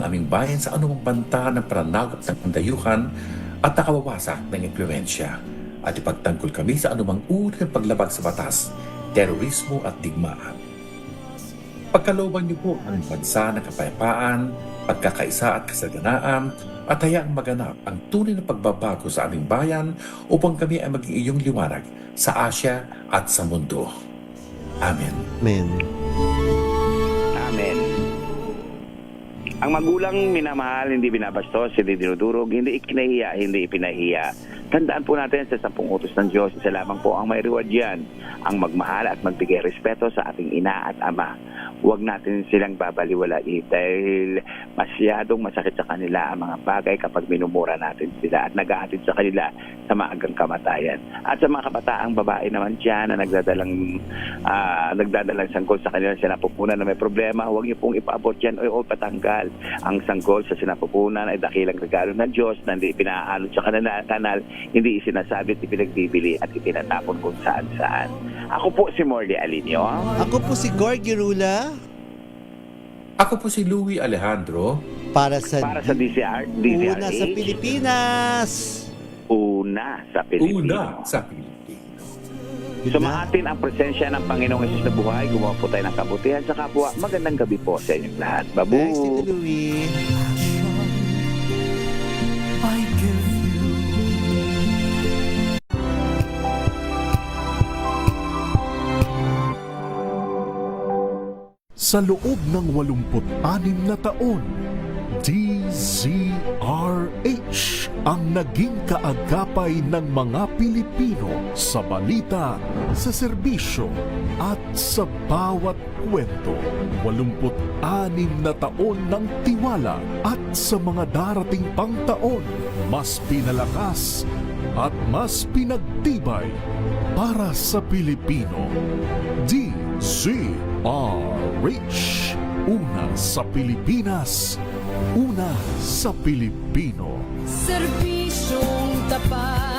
[SPEAKER 11] aming bayan sa anumang banta ng pananakop ng pandayuhan at nakawawasak ng impluensya, at ipagtanggol kami sa anumang uri ng paglabag sa batas, terorismo at digmaan. Pagkalooban niyo po ang bansa ng kapayapaan, pagkakaisa at kasaganaan, at hayaang maganap ang tunay na pagbabago sa aming bayan upang kami ay maging iyong liwanag sa Asya at sa mundo. Amen.
[SPEAKER 8] Amen.
[SPEAKER 10] Amen. Ang magulang minamahal, hindi binabastos, hindi dinudurog, hindi ikinahiya, hindi ipinahiya. Tandaan po natin sa 10 utos ng Diyos, isa lamang po ang may reward yan, ang magmahal at magbigay respeto sa ating ina at ama. Huwag natin silang babaliwalain dahil masyadong masakit sa kanila ang mga bagay kapag minumura natin sila at nag-aatid sa kanila sa maagang kamatayan. At sa mga kabataang babae naman dyan na nagdadalang sanggol sa kanila sinapupunan na may problema, huwag niyo pong ipaabot yan o patanggal. Ang sanggol sa sinapupunan ay dakilang regalo ng Diyos na hindi pinaalot sa kanal, hindi isinasabit, ipinagbibili at itinatapon kung saan-saan. Ako po si Morley Alinio.
[SPEAKER 8] Ako po si Gorgie Rula.
[SPEAKER 11] Ako po si Louie Alejandro.
[SPEAKER 8] Para sa
[SPEAKER 10] DZRH.
[SPEAKER 8] Una sa Pilipinas.
[SPEAKER 10] Una sa Pilipinas.
[SPEAKER 11] Una sa Pilipinas.
[SPEAKER 10] Sumaatin ang presensya ng Panginoong Hesus na buhay. Gumawa po tayo ng kabutihan sa kapwa. Magandang gabi po sa inyong lahat. Babu!
[SPEAKER 8] Thanks, Tito Louie.
[SPEAKER 7] Sa loob ng 86 na taon, DZRH ang naging kaagapay ng mga Pilipino sa balita, sa serbisyo at sa bawat kwento. 86 na taon ng tiwala at sa mga darating pang taon, mas pinalakas at mas pinagtibay para sa Pilipino. DZRH. Una sa Pilipinas, una sa Pilipino.
[SPEAKER 9] Serbisyong tapat.